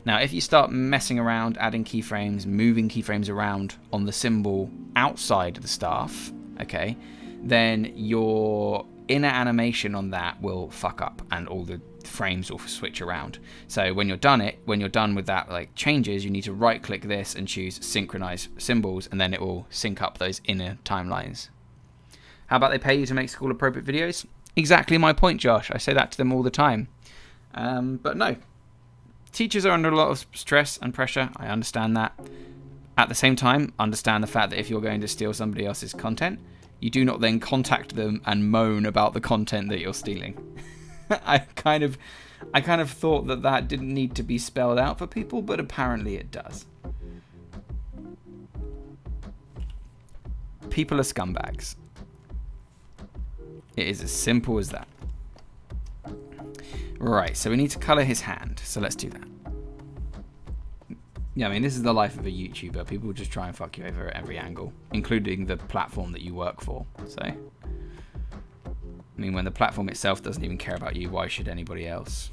S2: Now, if you start messing around, adding keyframes, moving keyframes around on the symbol outside the staff, okay, then your inner animation on that will fuck up and all the frames will switch around. So when you're done with that like changes, you need to right click this and choose Synchronized Symbols, and then it will sync up those inner timelines. How about they pay you to make school appropriate videos? Exactly my point, Josh. I say that to them all the time. But no. Teachers are under a lot of stress and pressure. I understand that. At the same time, understand the fact that if you're going to steal somebody else's content, you do not then contact them and moan about the content that you're stealing. I kind of thought that didn't need to be spelled out for people, but apparently it does. People are scumbags. It is as simple as that. Right, so we need to colour his hand. So let's do that. Yeah, I mean, this is the life of a YouTuber. People just try and fuck you over at every angle, including the platform that you work for. So, I mean, when the platform itself doesn't even care about you, why should anybody else?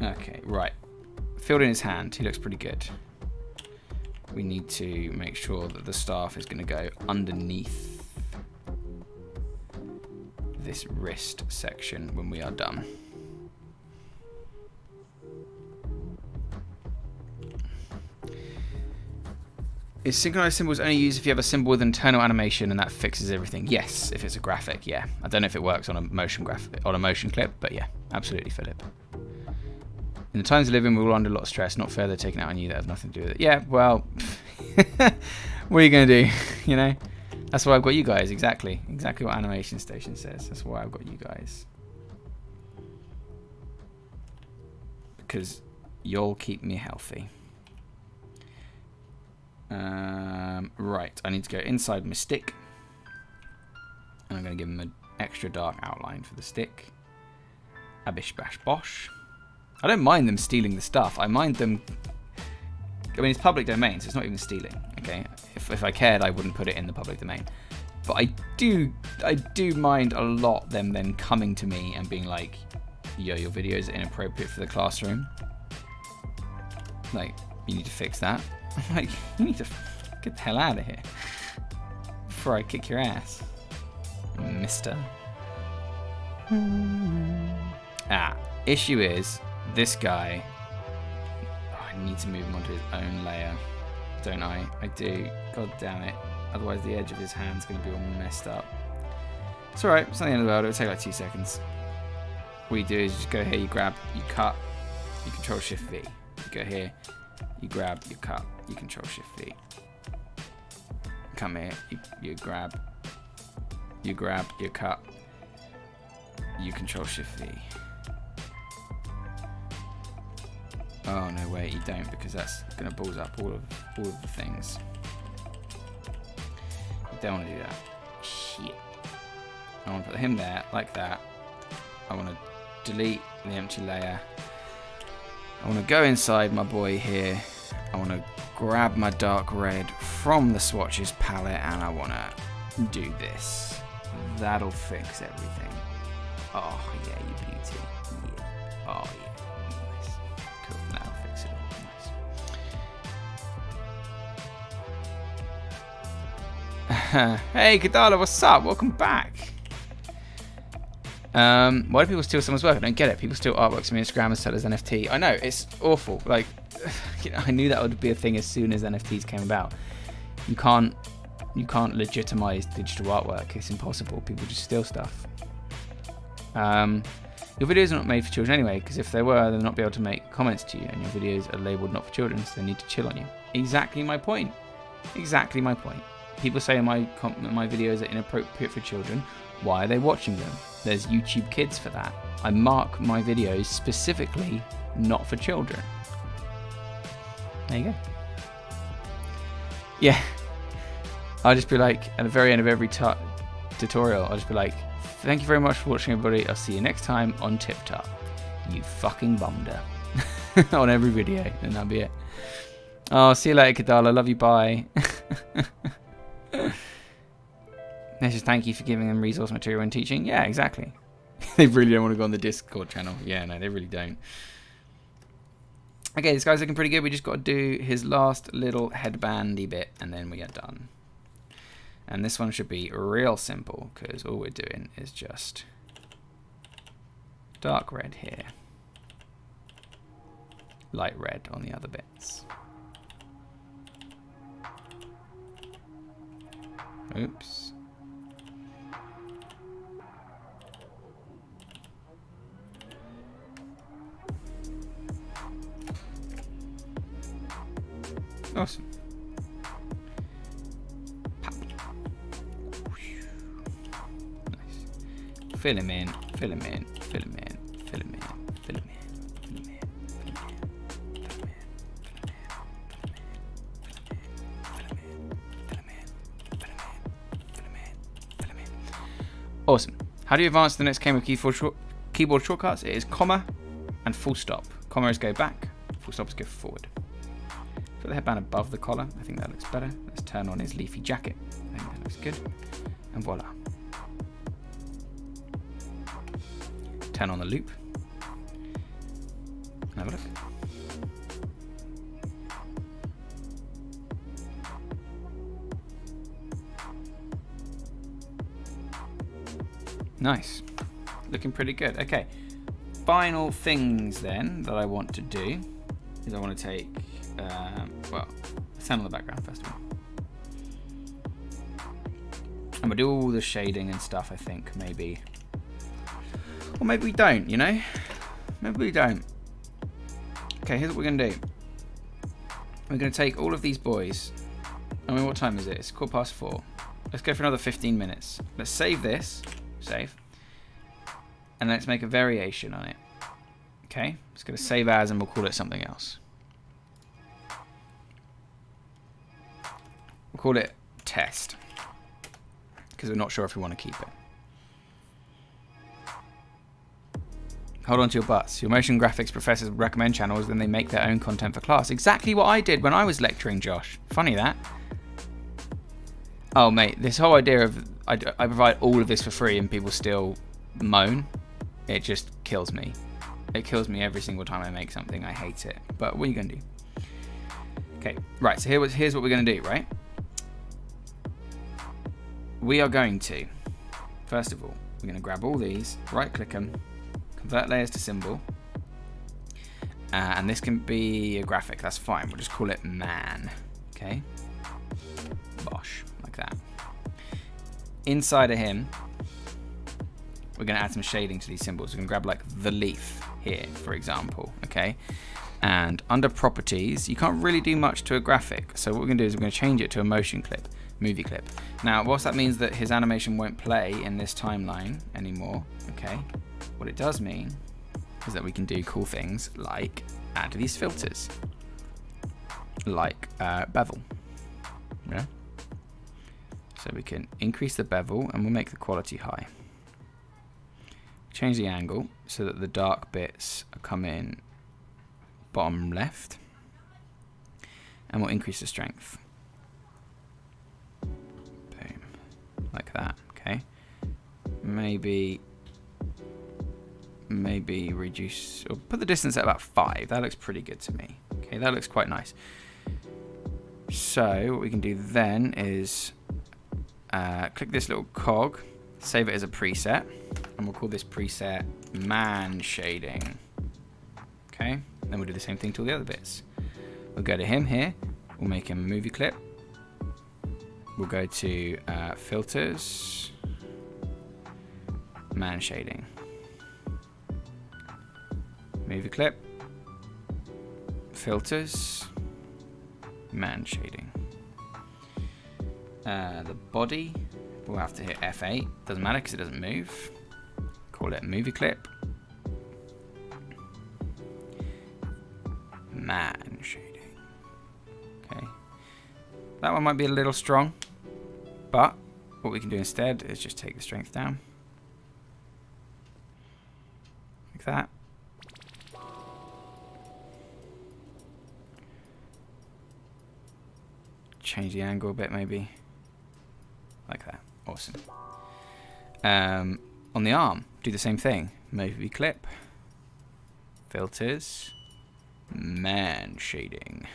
S2: Okay, right. Filled in his hand. He looks pretty good. We need to make sure that the staff is going to go underneath this wrist section when we are done. Is synchronized symbols only used if you have a symbol with internal animation and that fixes everything? Yes, if it's a graphic, yeah. I don't know if it works on a motion clip, but yeah, absolutely, Philip. In the times we live in, we're all under a lot of stress. Not fair they're taking out on you that have nothing to do with it. Yeah, well, what are you going to do? You know? That's why I've got you guys, exactly. Exactly what Animation Station says. That's why I've got you guys. Because you'll keep me healthy. Right, I need to go inside my stick. And I'm going to give him an extra dark outline for the stick. A bish bash bosh. I don't mind them stealing the stuff. I mind them... I mean, it's public domain, so it's not even stealing, okay? If I cared, I wouldn't put it in the public domain. But I do mind a lot them then coming to me and being like, yo, your videos are inappropriate for the classroom. Like, you need to fix that. I'm like, you need to get the hell out of here before I kick your ass, mister. Issue is, this guy, I need to move him onto his own layer, don't I? I do. God damn it. Otherwise the edge of his hand's going to be all messed up. It's alright, it's not the end of the world, it'll take like 2 seconds. What you do is you just go here, you grab, you cut, you control shift V. You go here, you grab, you cut, you control shift V. Come here, you grab, you cut, you control shift V. Oh no, wait, you don't, because that's gonna balls up all of the things. You don't want to do that. Shit. I want to put him there, like that. I want to delete the empty layer. I want to go inside my boy here. I want to grab my dark red from the swatches palette, and I want to do this. That'll fix everything. Oh yeah, you beauty. Yeah. Oh yeah. Nice. Cool. That'll fix it all. Nice. Hey Kadala, what's up? Welcome back. Why do people steal someone's work? I don't get it. People steal artworks from Instagram and sell as NFT. I know, it's awful. Like, you know, I knew that would be a thing as soon as NFTs came about. You can't legitimize digital artwork. It's impossible. People just steal stuff. Your videos are not made for children anyway, because if they were, they'll not be able to make comments to you, and your videos are labeled not for children, so they need to chill on you. Exactly my point. Exactly my point. People say my videos are inappropriate for children. Why are they watching them? There's YouTube Kids for that. I mark my videos specifically not for children. There you go. Yeah. I'll just be like, at the very end of every tutorial, I'll just be like, thank you very much for watching, everybody. I'll see you next time on TipTut. You fucking bumder. On every video, and that'll be it. Oh, see you later, Kadala. Love you. Bye. Let's just thank you for giving them resource material and teaching. Yeah, exactly. They really don't want to go on the Discord channel. Yeah, no, they really don't. Okay, this guy's looking pretty good. We just got to do his last little headbandy bit, and then we are done. And this one should be real simple, because all we're doing is just dark red here, light red on the other bits. Oops. Awesome. Pop. Nice. Fill him in, fill him in, fill him in, fill him in, fill him in, fill him in, fill him in, fill him in, fill him in, fill him in, fill him in. Awesome. How do you advance the next game of keyboard shortcuts? It is comma and full stop. Comma is go back, full stop is go forward. Put the headband above the collar. I think that looks better. Let's turn on his leafy jacket. I think that looks good. And voila. Turn on the loop. And have a look. Nice. Looking pretty good. Okay. Final things then that I want to do is I want to take well, let's turn on the background first of all. And we'll do all the shading and stuff, I think, maybe. Or maybe we don't, you know? Maybe we don't. Okay, here's what we're going to do. We're going to take all of these boys. I mean, what time is it? It's 4:15. Let's go for another 15 minutes. Let's save this. Save. And let's make a variation on it. Okay? Let's go to save as and we'll call it something else. We'll call it test. Because we're not sure if we want to keep it. Hold on to your butts. Your motion graphics professors recommend channels, then they make their own content for class. Exactly what I did when I was lecturing, Josh. Funny that. Oh, mate, this whole idea of I provide all of this for free and people still moan, it just kills me. It kills me every single time I make something. I hate it. But what are you going to do? Okay, right, so here's what we're going to do, right? We are going to, first of all, we're going to grab all these, right-click them, convert layers to symbol, and this can be a graphic, that's fine. We'll just call it man, okay? Bosh, like that. Inside of him, we're going to add some shading to these symbols. We're going to grab like the leaf here, for example, okay? And under properties, you can't really do much to a graphic. So what we're going to do is we're going to change it to a motion clip, movie clip. Now, whilst that means that his animation won't play in this timeline anymore, okay? What it does mean is that we can do cool things like add these filters, like bevel, yeah? So we can increase the bevel and we'll make the quality high. Change the angle so that the dark bits come in bottom left, and we'll increase the strength. Boom, like that, okay? Maybe reduce, or put the distance at about 5. That looks pretty good to me. Okay, that looks quite nice. So what we can do then is click this little cog, save it as a preset, and we'll call this preset man shading. Okay, then we'll do the same thing to all the other bits. We'll go to him here, we'll make him a movie clip. We'll go to filters, man shading, movie clip, filters, man shading. The body, we'll have to hit F8. Doesn't matter because it doesn't move. Call it movie clip, man shading. Okay, that one might be a little strong, but what we can do instead is just take the strength down, like that. Change the angle a bit, maybe. Like that. Awesome. On the arm, do the same thing. Movie clip, filters, man shading.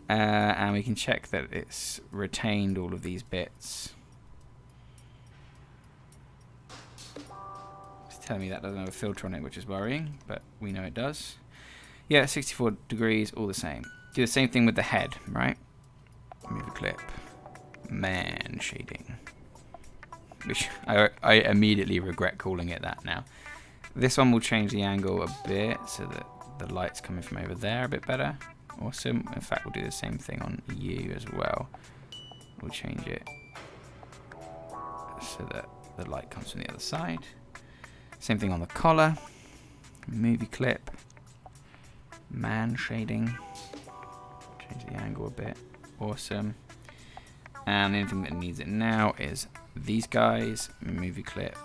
S2: And we can check that it's retained all of these bits. It's telling me that doesn't have a filter on it, which is worrying, but we know it does. Yeah, 64 degrees, all the same. Do the same thing with the head, right? Movie clip, man shading. Which I immediately regret calling it that now. This one will change the angle a bit so that the light's coming from over there a bit better. Awesome. In fact, we'll do the same thing on you as well. We'll change it so that the light comes from the other side. Same thing on the collar. Movie clip, man shading. Change the angle a bit. Awesome. And the only thing that needs it now is these guys. Movie clip,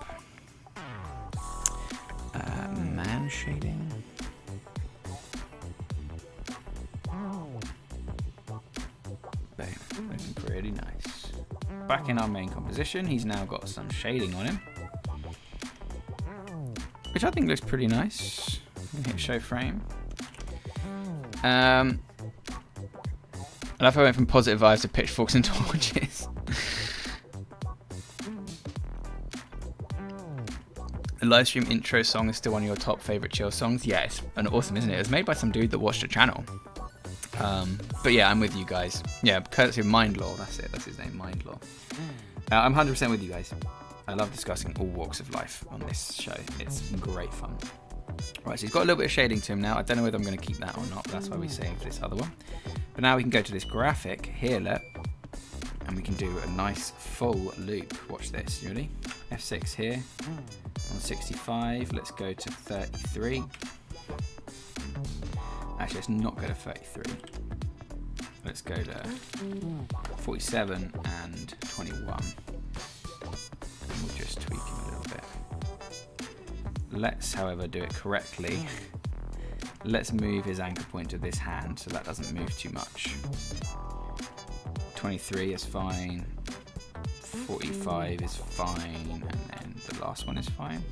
S2: man shading. Boom. Looking pretty nice. Back in our main composition, he's now got some shading on him, which I think looks pretty nice. Hit show frame. I love how I went from positive vibes to pitchforks and torches. The live stream intro song is still one of your top favorite chill songs. Yeah, it's awesome, isn't it? It was made by some dude that watched a channel. But yeah, I'm with you guys. Yeah, courtesy of Mindlaw, that's it. That's his name, Mindlaw. I'm 100% with you guys. I love discussing all walks of life on this show. It's great fun. Right, so he's got a little bit of shading to him now. I don't know whether I'm going to keep that or not, but that's why we save this other one. But now we can go to this graphic here, look, and we can do a nice full loop. Watch this, you ready? F6 here, on 65, let's go to 33. Actually, let's not go to 33. Let's go to 47 and 21. And we'll just tweak him a little bit. Let's, however, do it correctly. Let's move his anchor point to this hand so that doesn't move too much. 23 is fine. 45 is fine. And then the last one is fine.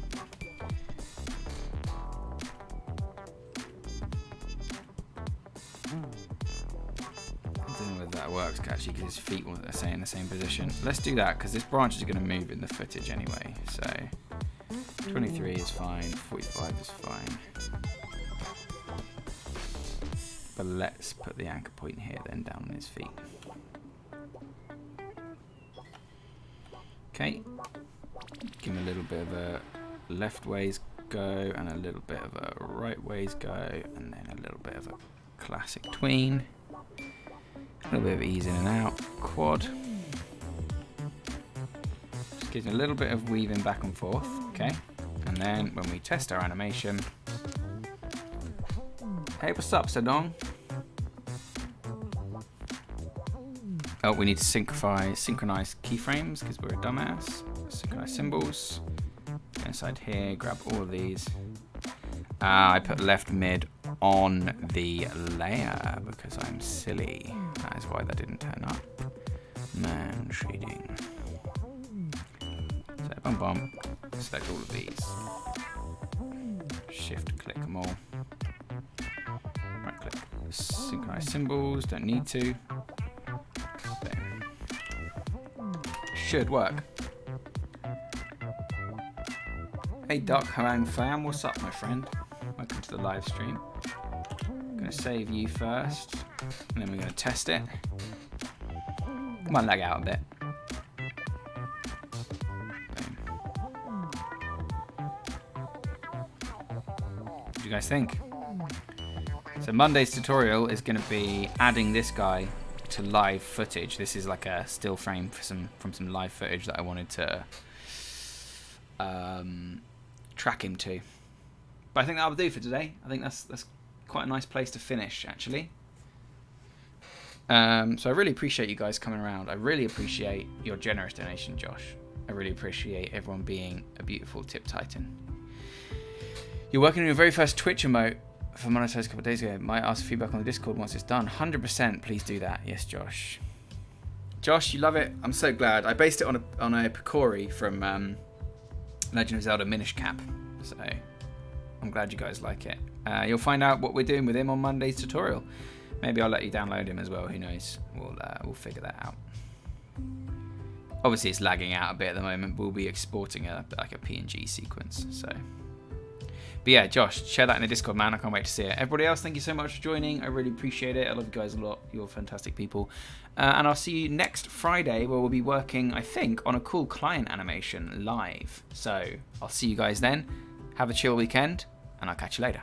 S2: I don't know whether that works actually because his feet won't stay in the same position. Let's do that because this branch is going to move in the footage anyway. So 23 is fine, 45 is fine. But let's put the anchor point here then down on his feet. Okay, give him a little bit of a left ways go and a little bit of a right ways go and then a little bit of a classic tween. A little bit of ease in and out, quad. Just gives a little bit of weaving back and forth, okay? And then when we test our animation, hey, what's up, Sadong? Oh, we need to synchronize keyframes because we're a dumbass. Synchronized symbols. Go inside here, grab all of these. I put left mid on the layer because I'm silly. That is why that didn't turn up. Man shading. So bum bum. Select all of these. Shift click them all. Right click. Synchronize symbols. Don't need to. There. Should work. Hey Duck Harang fam, what's up my friend? Welcome to the live stream. I'm going to save you first, and then we're going to test it. Might lag out a bit. Boom. What do you guys think? So Monday's tutorial is going to be adding this guy to live footage. This is like a still frame for from some live footage that I wanted to track him to. But I think that'll do for today. I think that's quite a nice place to finish, actually. So I really appreciate you guys coming around. I really appreciate your generous donation, Josh. I really appreciate everyone being a beautiful tip titan. You're working on your very first Twitch emote for monetized a couple of days ago. Might ask for feedback on the Discord once it's done. 100%, please do that. Yes, Josh. Josh, you love it. I'm so glad. I based it on a Picori from Legend of Zelda Minish Cap. So I'm glad you guys like it. You'll find out what we're doing with him on Monday's tutorial. Maybe I'll let you download him as well. Who knows? We'll figure that out. Obviously, it's lagging out a bit at the moment. We'll be exporting like a PNG sequence. So, but yeah, Josh, share that in the Discord, man. I can't wait to see it. Everybody else, thank you so much for joining. I really appreciate it. I love you guys a lot. You're fantastic people. And I'll see you next Friday, where we'll be working, I think, on a cool client animation live. So I'll see you guys then. Have a chill weekend, and I'll catch you later.